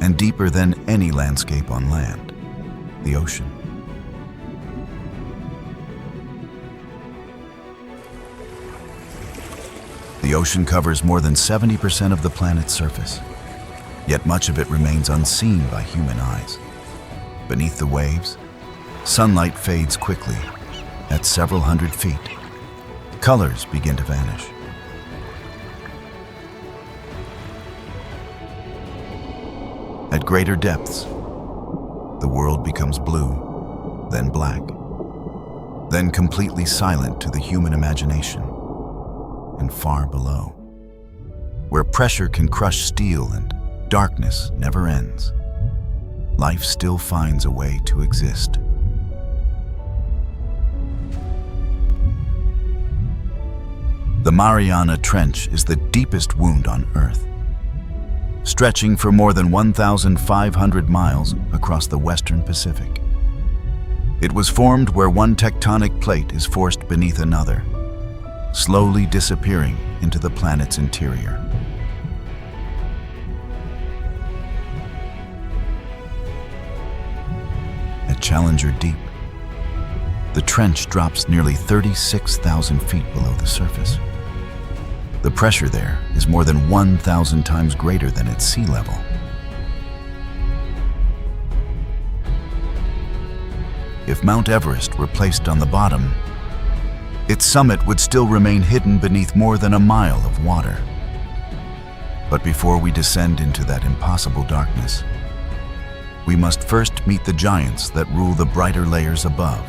and deeper than any landscape on land, the ocean. The ocean covers more than 70% of the planet's surface, yet much of it remains unseen by human eyes. Beneath the waves, sunlight fades quickly. At several hundred feet, colors begin to vanish. At greater depths, the world becomes blue, then black, then completely silent to the human imagination. And far below, where pressure can crush steel and darkness never ends, life still finds a way to exist. The Mariana Trench is the deepest wound on Earth, stretching for more than 1,500 miles across the western Pacific. It was formed where one tectonic plate is forced beneath another, slowly disappearing into the planet's interior. At Challenger Deep, the trench drops nearly 36,000 feet below the surface. The pressure there is more than 1,000 times greater than its sea level. If Mount Everest were placed on the bottom, its summit would still remain hidden beneath more than a mile of water. But before we descend into that impossible darkness, we must first meet the giants that rule the brighter layers above.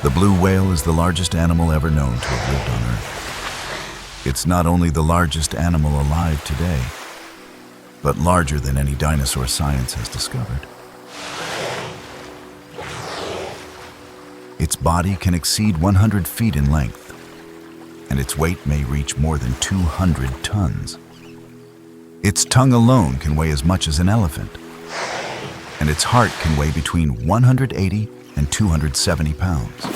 The blue whale is the largest animal ever known to have lived on Earth. It's not only the largest animal alive today, but larger than any dinosaur science has discovered. Its body can exceed 100 feet in length, and its weight may reach more than 200 tons. Its tongue alone can weigh as much as an elephant, and its heart can weigh between 180 and 270 pounds.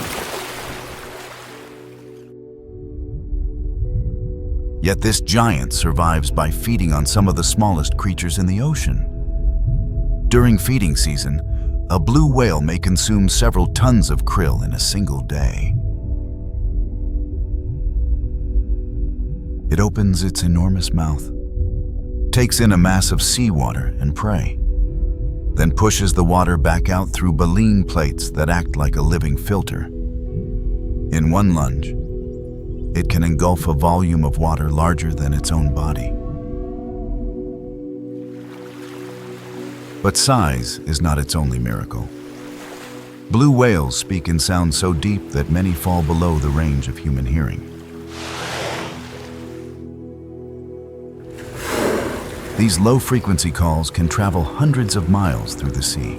Yet this giant survives by feeding on some of the smallest creatures in the ocean. During feeding season, a blue whale may consume several tons of krill in a single day. It opens its enormous mouth, takes in a mass of seawater and prey, then pushes the water back out through baleen plates that act like a living filter. In one lunge, it can engulf a volume of water larger than its own body. But size is not its only miracle. Blue whales speak in sounds so deep that many fall below the range of human hearing. These low-frequency calls can travel hundreds of miles through the sea,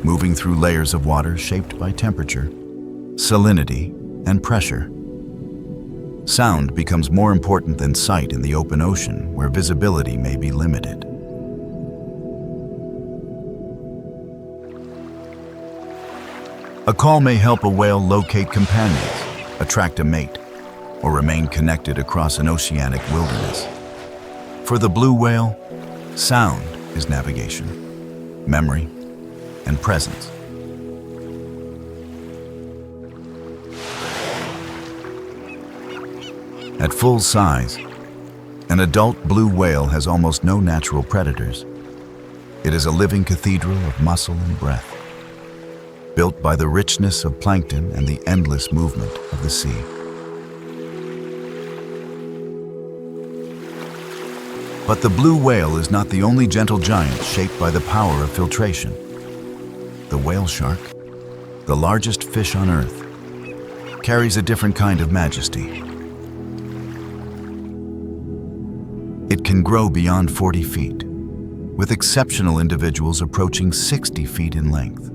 moving through layers of water shaped by temperature, salinity, and pressure. Sound becomes more important than sight in the open ocean, where visibility may be limited. A call may help a whale locate companions, attract a mate, or remain connected across an oceanic wilderness. For the blue whale, sound is navigation, memory, and presence. At full size, an adult blue whale has almost no natural predators. It is a living cathedral of muscle and breath, built by the richness of plankton and the endless movement of the sea. But the blue whale is not the only gentle giant shaped by the power of filtration. The whale shark, the largest fish on Earth, carries a different kind of majesty. It can grow beyond 40 feet, with exceptional individuals approaching 60 feet in length.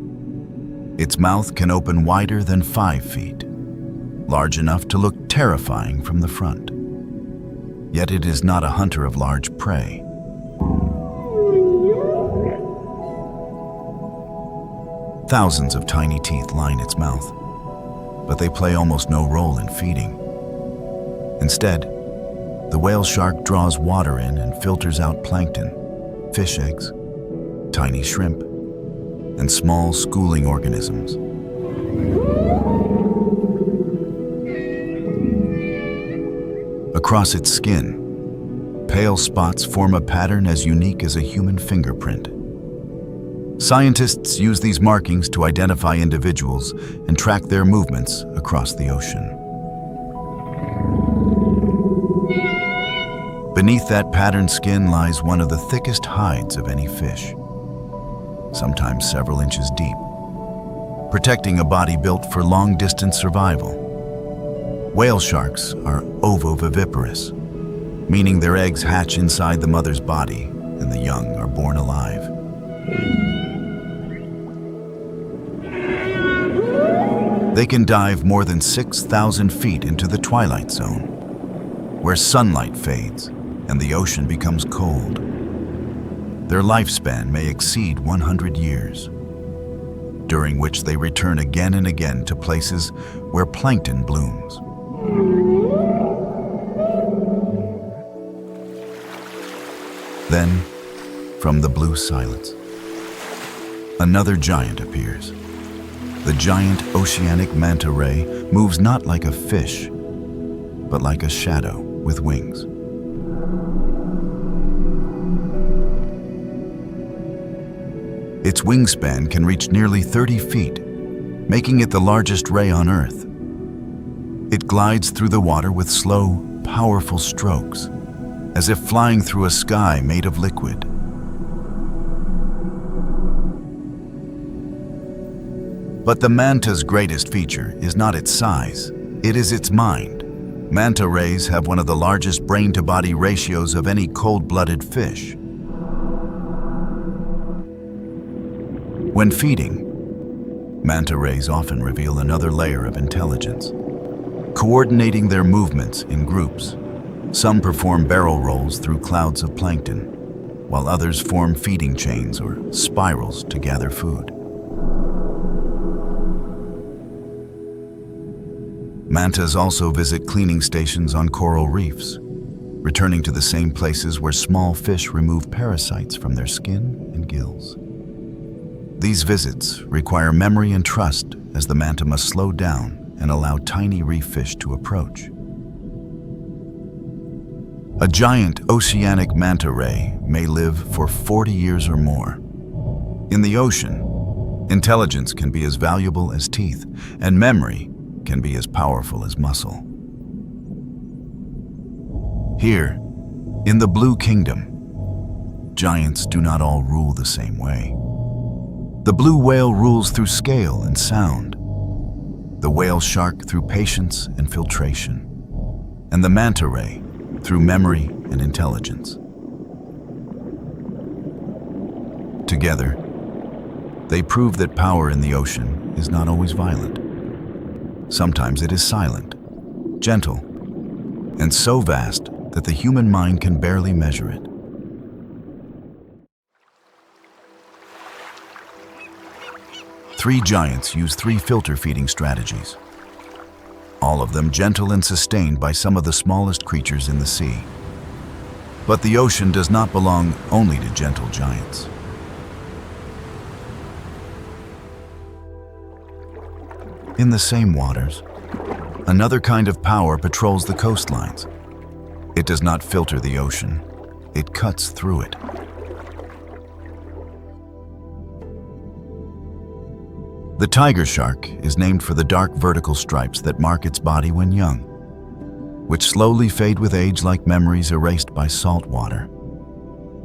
Its mouth can open wider than 5 feet, large enough to look terrifying from the front. Yet it is not a hunter of large prey. Thousands of tiny teeth line its mouth, but they play almost no role in feeding. Instead, the whale shark draws water in and filters out plankton, fish eggs, tiny shrimp, and small schooling organisms. Across its skin, pale spots form a pattern as unique as a human fingerprint. Scientists use these markings to identify individuals and track their movements across the ocean. Beneath that patterned skin lies one of the thickest hides of any fish, sometimes several inches deep, protecting a body built for long-distance survival. Whale sharks are ovoviviparous, meaning their eggs hatch inside the mother's body and the young are born alive. They can dive more than 6,000 feet into the twilight zone, where sunlight fades and the ocean becomes cold. Their lifespan may exceed 100 years, during which they return again and again to places where plankton blooms. Then, from the blue silence, another giant appears. The giant oceanic manta ray moves not like a fish, but like a shadow with wings. Its wingspan can reach nearly 30 feet, making it the largest ray on Earth. It glides through the water with slow, powerful strokes, as if flying through a sky made of liquid. But the manta's greatest feature is not its size, it is its mind. Manta rays have one of the largest brain-to-body ratios of any cold-blooded fish. When feeding, manta rays often reveal another layer of intelligence, coordinating their movements in groups. Some perform barrel rolls through clouds of plankton, while others form feeding chains or spirals to gather food. Mantas also visit cleaning stations on coral reefs, returning to the same places where small fish remove parasites from their skin and gills. These visits require memory and trust, as the manta must slow down and allow tiny reef fish to approach. A giant oceanic manta ray may live for 40 years or more. In the ocean, intelligence can be as valuable as teeth, and memory can be as powerful as muscle. Here, in the Blue Kingdom, giants do not all rule the same way. The blue whale rules through scale and sound, the whale shark through patience and filtration, and the manta ray through memory and intelligence. Together, they prove that power in the ocean is not always violent. Sometimes it is silent, gentle, and so vast that the human mind can barely measure it. Three giants use three filter feeding strategies, all of them gentle and sustained by some of the smallest creatures in the sea. But the ocean does not belong only to gentle giants. In the same waters, another kind of power patrols the coastlines. It does not filter the ocean, it cuts through it. The tiger shark is named for the dark vertical stripes that mark its body when young, which slowly fade with age like memories erased by salt water.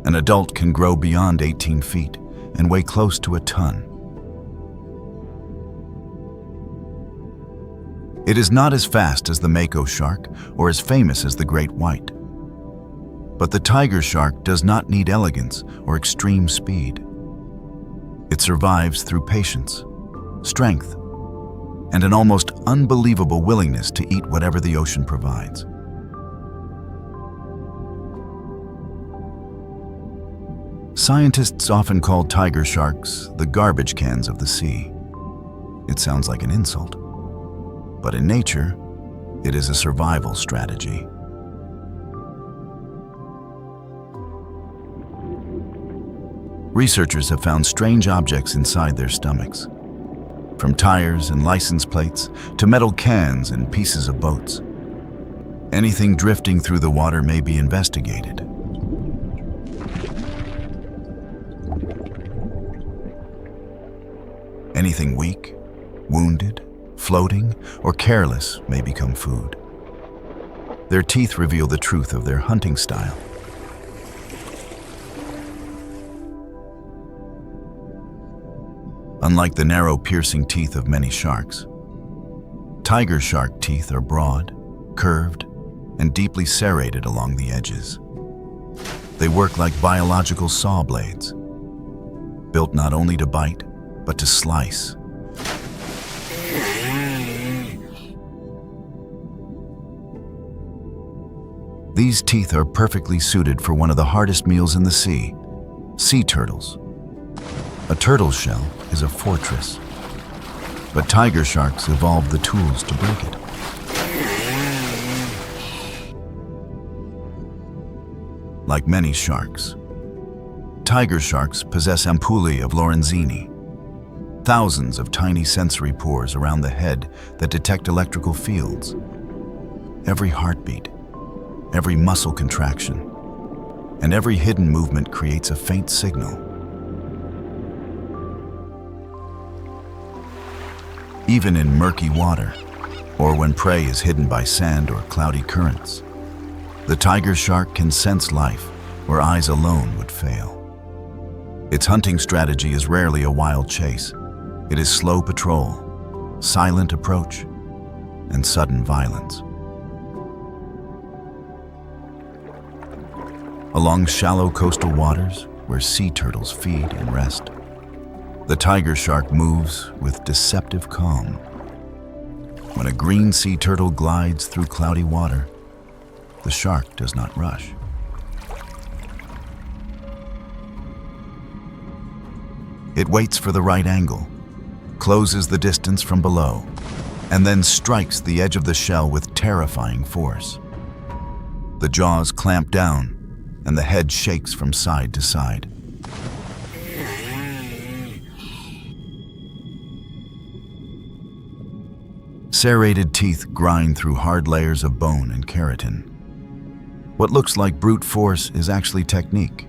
An adult can grow beyond 18 feet and weigh close to a ton. It is not as fast as the mako shark or as famous as the great white. But the tiger shark does not need elegance or extreme speed. It survives through patience, strength, and an almost unbelievable willingness to eat whatever the ocean provides. Scientists often call tiger sharks the garbage cans of the sea. It sounds like an insult, but in nature, it is a survival strategy. Researchers have found strange objects inside their stomachs, from tires and license plates to metal cans and pieces of boats. Anything drifting through the water may be investigated. Anything weak, wounded, floating, or careless may become food. Their teeth reveal the truth of their hunting style. Unlike the narrow, piercing teeth of many sharks, tiger shark teeth are broad, curved, and deeply serrated along the edges. They work like biological saw blades, built not only to bite, but to slice. These teeth are perfectly suited for one of the hardest meals in the sea, sea turtles. A turtle shell is a fortress, but tiger sharks evolved the tools to break it. Like many sharks, tiger sharks possess ampullae of Lorenzini, thousands of tiny sensory pores around the head that detect electrical fields. Every heartbeat, every muscle contraction, and every hidden movement creates a faint signal. Even in murky water, or when prey is hidden by sand or cloudy currents, the tiger shark can sense life where eyes alone would fail. Its hunting strategy is rarely a wild chase. It is slow patrol, silent approach, and sudden violence. Along shallow coastal waters, where sea turtles feed and rest, the tiger shark moves with deceptive calm. When a green sea turtle glides through cloudy water, the shark does not rush. It waits for the right angle, closes the distance from below, and then strikes the edge of the shell with terrifying force. The jaws clamp down, and the head shakes from side to side. Serrated teeth grind through hard layers of bone and keratin. What looks like brute force is actually technique,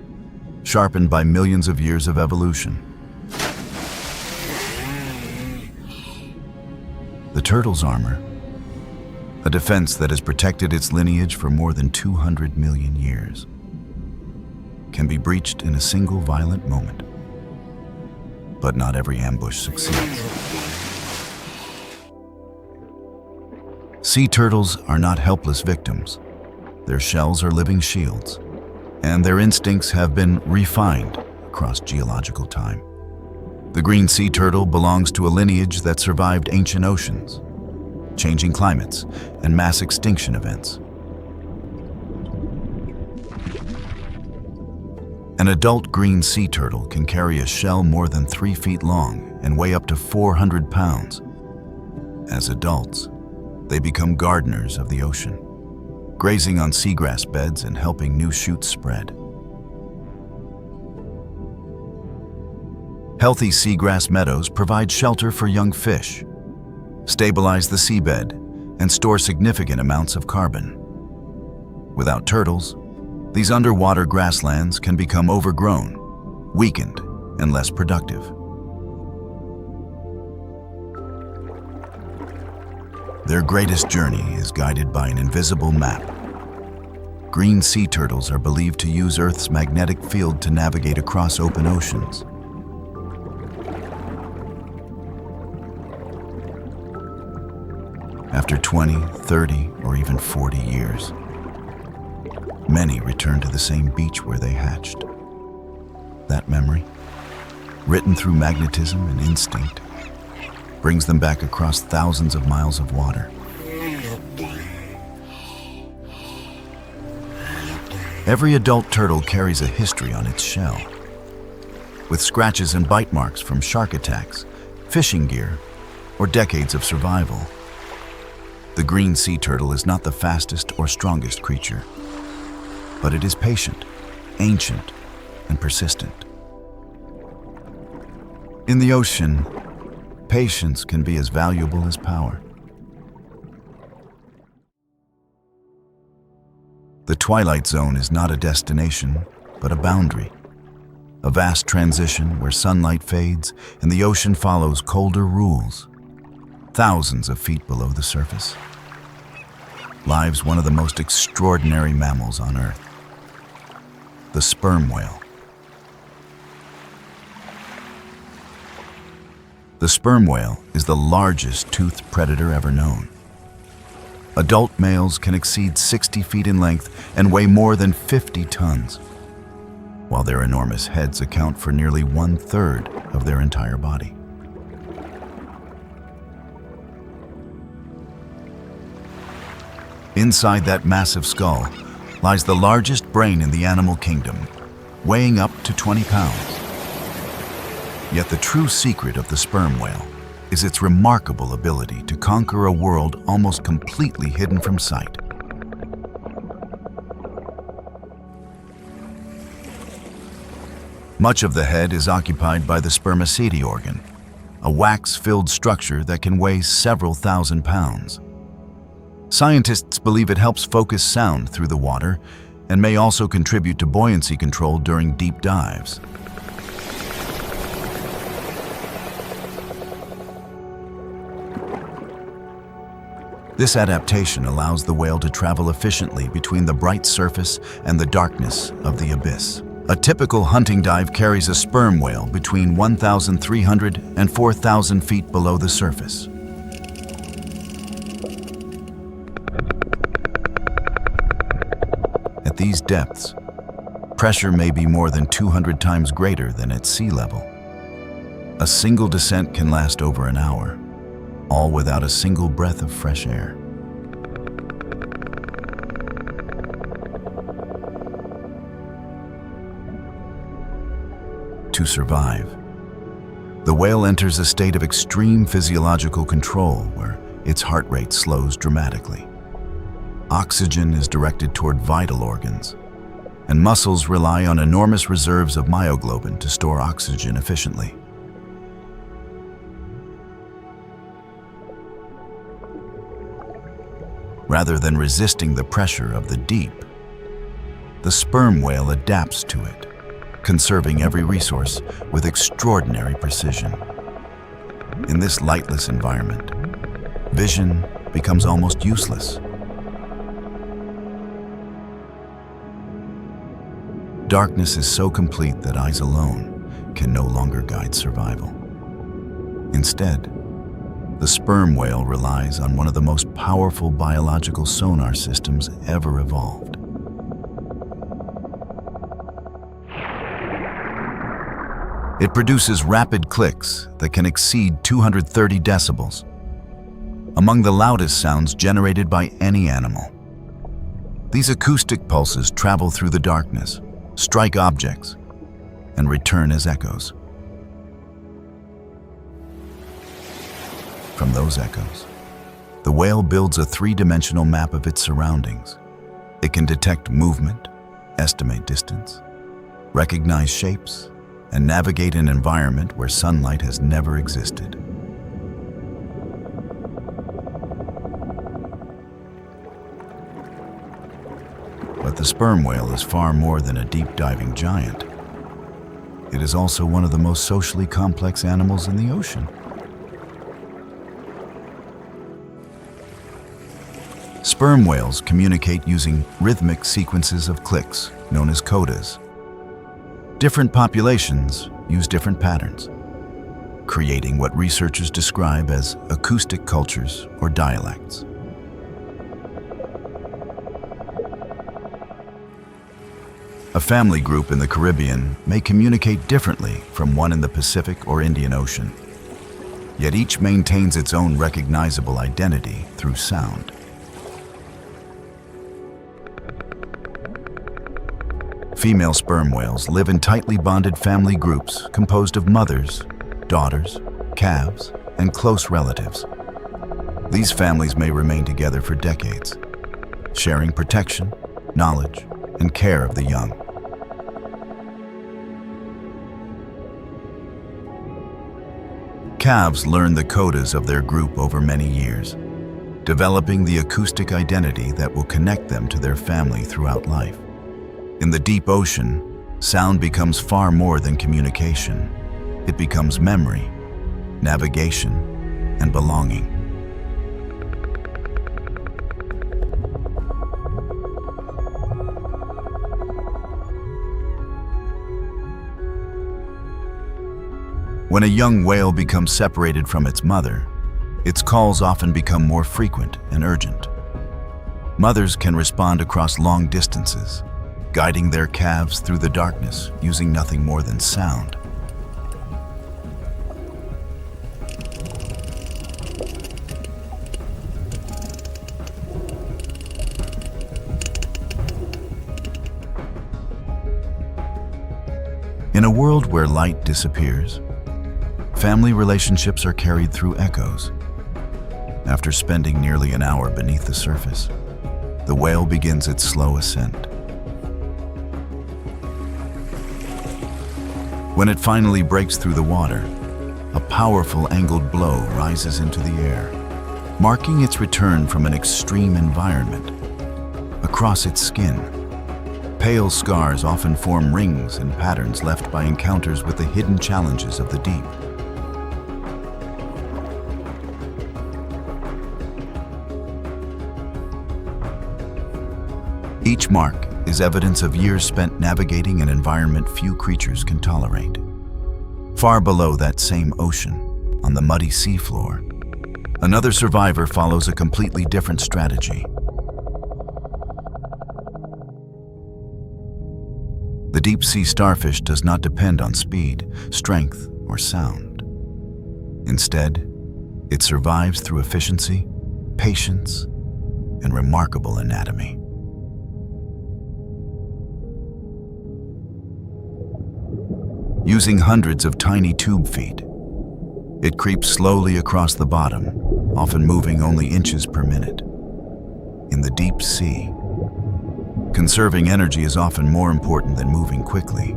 sharpened by millions of years of evolution. The turtle's armor, a defense that has protected its lineage for more than 200 million years, can be breached in a single violent moment. But not every ambush succeeds. Sea turtles are not helpless victims. Their shells are living shields, and their instincts have been refined, across geological time. The green sea turtle belongs to a lineage that survived ancient oceans, changing climates, and mass extinction events. An adult green sea turtle can carry a shell more than 3 feet long and weigh up to 400 pounds. As adults, they become gardeners of the ocean, grazing on seagrass beds and helping new shoots spread. Healthy seagrass meadows provide shelter for young fish, stabilize the seabed, and store significant amounts of carbon. Without turtles, these underwater grasslands can become overgrown, weakened, and less productive. Their greatest journey is guided by an invisible map. Green sea turtles are believed to use Earth's magnetic field to navigate across open oceans. After 20, 30, or even 40 years, many return to the same beach where they hatched. That memory, written through magnetism and instinct, brings them back across thousands of miles of water. Every adult turtle carries a history on its shell, with scratches and bite marks from shark attacks, fishing gear, or decades of survival. The green sea turtle is not the fastest or strongest creature, but it is patient, ancient, and persistent. In the ocean, patience can be as valuable as power. The twilight zone is not a destination, but a boundary. A vast transition where sunlight fades and the ocean follows colder rules. Thousands of feet below the surface lives one of the most extraordinary mammals on Earth, the sperm whale. The sperm whale is the largest toothed predator ever known. Adult males can exceed 60 feet in length and weigh more than 50 tons, while their enormous heads account for nearly 1/3 of their entire body. Inside that massive skull lies the largest brain in the animal kingdom, weighing up to 20 pounds. Yet the true secret of the sperm whale is its remarkable ability to conquer a world almost completely hidden from sight. Much of the head is occupied by the spermaceti organ, a wax-filled structure that can weigh several thousand pounds. Scientists believe it helps focus sound through the water and may also contribute to buoyancy control during deep dives. This adaptation allows the whale to travel efficiently between the bright surface and the darkness of the abyss. A typical hunting dive carries a sperm whale between 1,300 and 4,000 feet below the surface. At these depths, pressure may be more than 200 times greater than at sea level. A single descent can last over an hour, all without a single breath of fresh air. To survive, the whale enters a state of extreme physiological control where its heart rate slows dramatically. Oxygen is directed toward vital organs, and muscles rely on enormous reserves of myoglobin to store oxygen efficiently. Rather than resisting the pressure of the deep, the sperm whale adapts to it, conserving every resource with extraordinary precision. In this lightless environment, vision becomes almost useless. Darkness is so complete that eyes alone can no longer guide survival. Instead, the sperm whale relies on one of the most powerful biological sonar systems ever evolved. It produces rapid clicks that can exceed 230 decibels, among the loudest sounds generated by any animal. These acoustic pulses travel through the darkness, strike objects, and return as echoes. From those echoes, the whale builds a three-dimensional map of its surroundings. It can detect movement, estimate distance, recognize shapes, and navigate an environment where sunlight has never existed. But the sperm whale is far more than a deep-diving giant. It is also one of the most socially complex animals in the ocean. Sperm whales communicate using rhythmic sequences of clicks, known as codas. Different populations use different patterns, creating what researchers describe as acoustic cultures or dialects. A family group in the Caribbean may communicate differently from one in the Pacific or Indian Ocean, yet each maintains its own recognizable identity through sound. Female sperm whales live in tightly bonded family groups composed of mothers, daughters, calves, and close relatives. These families may remain together for decades, sharing protection, knowledge, and care of the young. Calves learn the codas of their group over many years, developing the acoustic identity that will connect them to their family throughout life. In the deep ocean, sound becomes far more than communication. It becomes memory, navigation, and belonging. When a young whale becomes separated from its mother, its calls often become more frequent and urgent. Mothers can respond across long distances, guiding their calves through the darkness using nothing more than sound. In a world where light disappears, family relationships are carried through echoes. After spending nearly an hour beneath the surface, the whale begins its slow ascent. When it finally breaks through the water, a powerful angled blow rises into the air, marking its return from an extreme environment. Across its skin, pale scars often form rings and patterns left by encounters with the hidden challenges of the deep. Each mark is evidence of years spent navigating an environment few creatures can tolerate. Far below that same ocean, on the muddy seafloor, another survivor follows a completely different strategy. The deep-sea starfish does not depend on speed, strength, or sound. Instead, it survives through efficiency, patience, and remarkable anatomy. Using hundreds of tiny tube feet, it creeps slowly across the bottom, often moving only inches per minute. In the deep sea, conserving energy is often more important than moving quickly.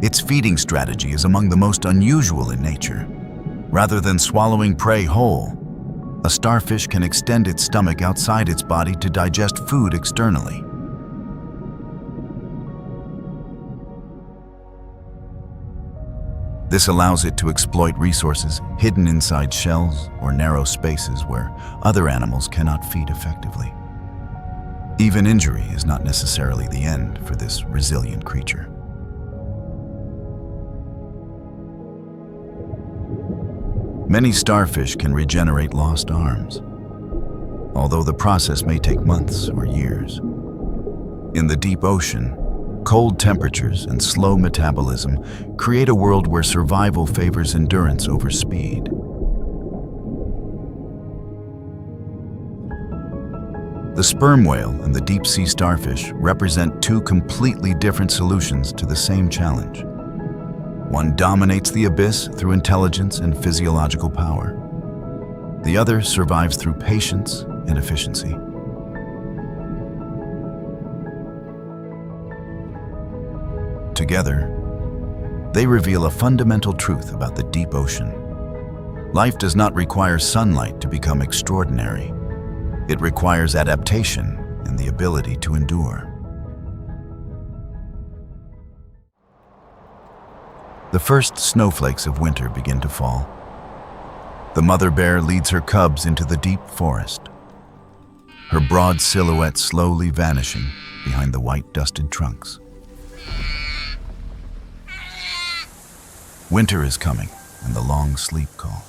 Its feeding strategy is among the most unusual in nature. Rather than swallowing prey whole, a starfish can extend its stomach outside its body to digest food externally. This allows it to exploit resources hidden inside shells or narrow spaces where other animals cannot feed effectively. Even injury is not necessarily the end for this resilient creature. Many starfish can regenerate lost arms, although the process may take months or years. In the deep ocean, Cold temperatures and slow metabolism create a world where survival favors endurance over speed. The sperm whale and the deep-sea starfish represent two completely different solutions to the same challenge. One dominates the abyss through intelligence and physiological power. The other survives through patience and efficiency. Together, they reveal a fundamental truth about the deep ocean. Life does not require sunlight to become extraordinary. It requires adaptation and the ability to endure. The first snowflakes of winter begin to fall. The mother bear leads her cubs into the deep forest, her broad silhouette slowly vanishing behind the white dusted trunks. Winter is coming, and the long sleep call.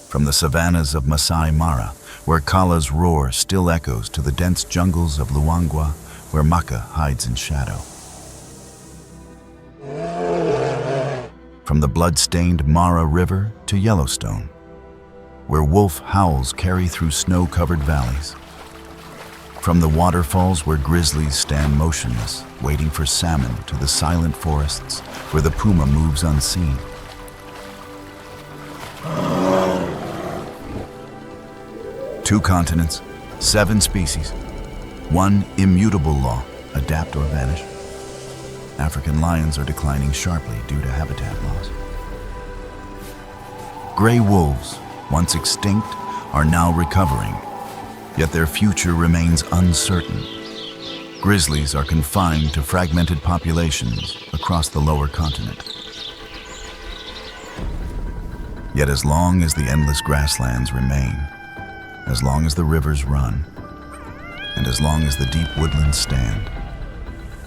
From the savannas of Masai Mara, where Kala's roar still echoes, to the dense jungles of Luangwa, where Maka hides in shadow. From the blood-stained Mara River to Yellowstone, where wolf howls carry through snow-covered valleys. From the waterfalls where grizzlies stand motionless, waiting for salmon, to the silent forests where the puma moves unseen. Two continents, 7 species, one immutable law: adapt or vanish. African lions are declining sharply due to habitat loss. Gray wolves, once extinct, are now recovering, yet their future remains uncertain. Grizzlies are confined to fragmented populations across the lower continent. Yet as long as the endless grasslands remain, as long as the rivers run, and as long as the deep woodlands stand,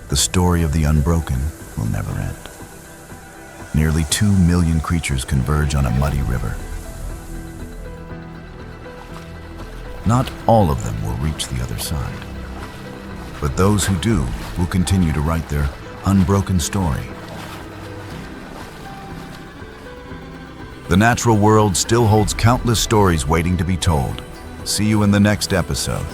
the story of the unbroken will never end. Nearly 2 million creatures converge on a muddy river. Not all of them will reach the other side, but those who do will continue to write their unbroken story. The natural world still holds countless stories waiting to be told. See you in the next episode.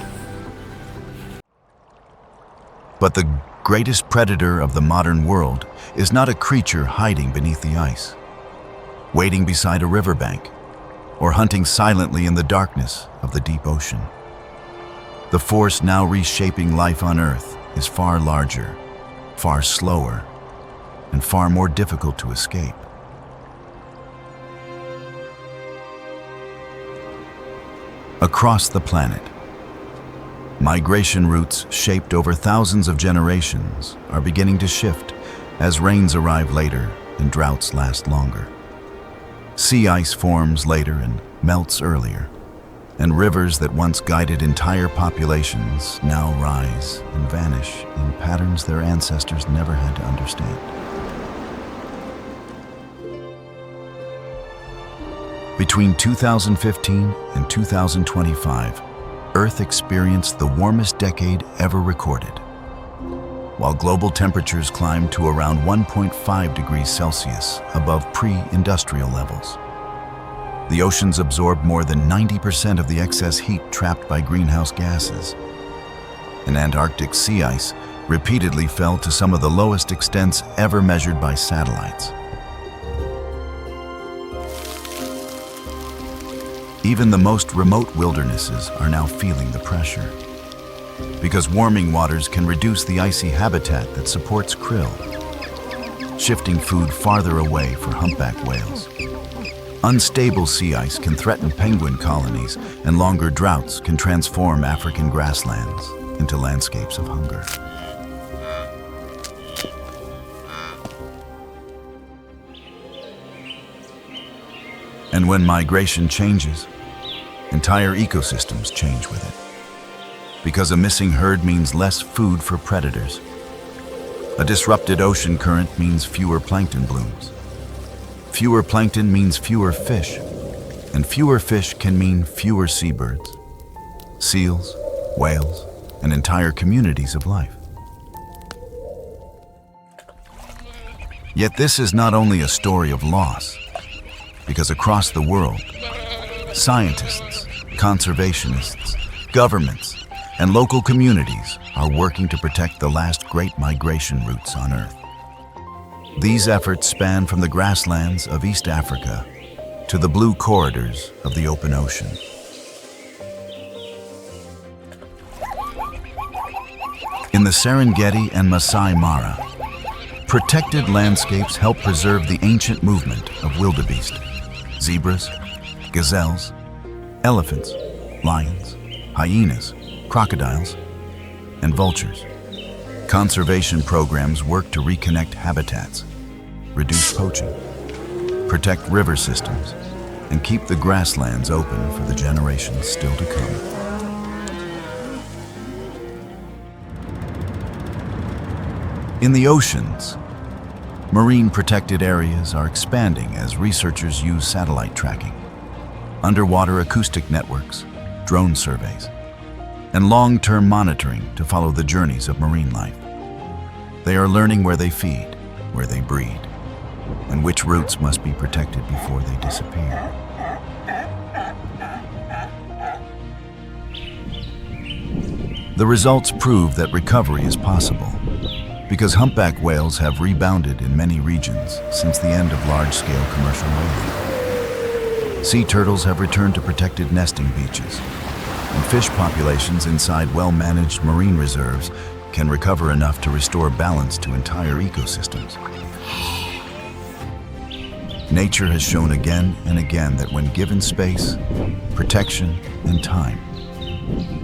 But the greatest predator of the modern world is not a creature hiding beneath the ice, waiting beside a riverbank, or hunting silently in the darkness of the deep ocean. The force now reshaping life on Earth is far larger, far slower, and far more difficult to escape. Across the planet, migration routes shaped over thousands of generations are beginning to shift as rains arrive later and droughts last longer. Sea ice forms later and melts earlier, and rivers that once guided entire populations now rise and vanish in patterns their ancestors never had to understand. Between 2015 and 2025, Earth experienced the warmest decade ever recorded. While global temperatures climbed to around 1.5 degrees Celsius above pre-industrial levels. The oceans absorbed more than 90% of the excess heat trapped by greenhouse gases. And Antarctic sea ice repeatedly fell to some of the lowest extents ever measured by satellites. Even the most remote wildernesses are now feeling the pressure, because warming waters can reduce the icy habitat that supports krill, shifting food farther away for humpback whales. Unstable sea ice can threaten penguin colonies, and longer droughts can transform African grasslands into landscapes of hunger. And when migration changes, entire ecosystems change with it. Because a missing herd means less food for predators. A disrupted ocean current means fewer plankton blooms. Fewer plankton means fewer fish, and fewer fish can mean fewer seabirds, seals, whales, and entire communities of life. Yet this is not only a story of loss, because across the world, scientists, conservationists, governments, and local communities are working to protect the last great migration routes on Earth. These efforts span from the grasslands of East Africa to the blue corridors of the open ocean. In the Serengeti and Masai Mara, protected landscapes help preserve the ancient movement of wildebeest, zebras, gazelles, elephants, lions, hyenas, crocodiles, and vultures. Conservation programs work to reconnect habitats, reduce poaching, protect river systems, and keep the grasslands open for the generations still to come. In the oceans, marine protected areas are expanding as researchers use satellite tracking, underwater acoustic networks, drone surveys, and long-term monitoring to follow the journeys of marine life. They are learning where they feed, where they breed, and which routes must be protected before they disappear. The results prove that recovery is possible, because humpback whales have rebounded in many regions since the end of large-scale commercial whaling. Sea turtles have returned to protected nesting beaches, and fish populations inside well-managed marine reserves can recover enough to restore balance to entire ecosystems. Nature has shown again and again that when given space, protection, and time,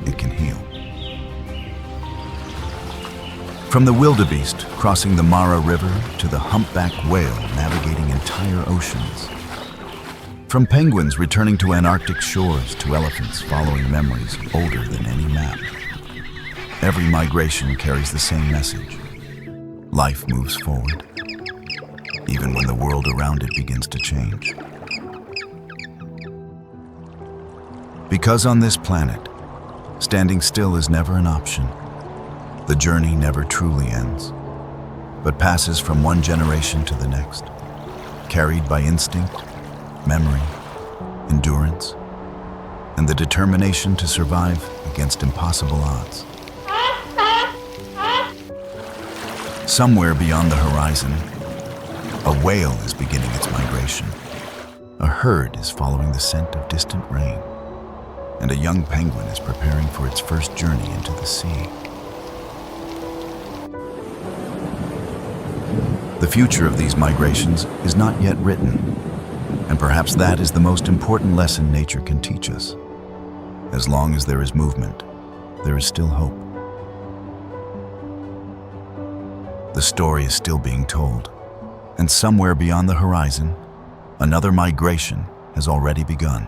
it can heal. From the wildebeest crossing the Mara River to the humpback whale navigating entire oceans. From penguins returning to Antarctic shores to elephants following memories older than any map. Every migration carries the same message. Life moves forward, even when the world around it begins to change. Because on this planet, standing still is never an option. The journey never truly ends, but passes from one generation to the next, carried by instinct, memory, endurance, and the determination to survive against impossible odds. Somewhere beyond the horizon, a whale is beginning its migration. A herd is following the scent of distant rain, and a young penguin is preparing for its first journey into the sea. The future of these migrations is not yet written, and perhaps that is the most important lesson nature can teach us. As long as there is movement, there is still hope. The story is still being told, and somewhere beyond the horizon, another migration has already begun.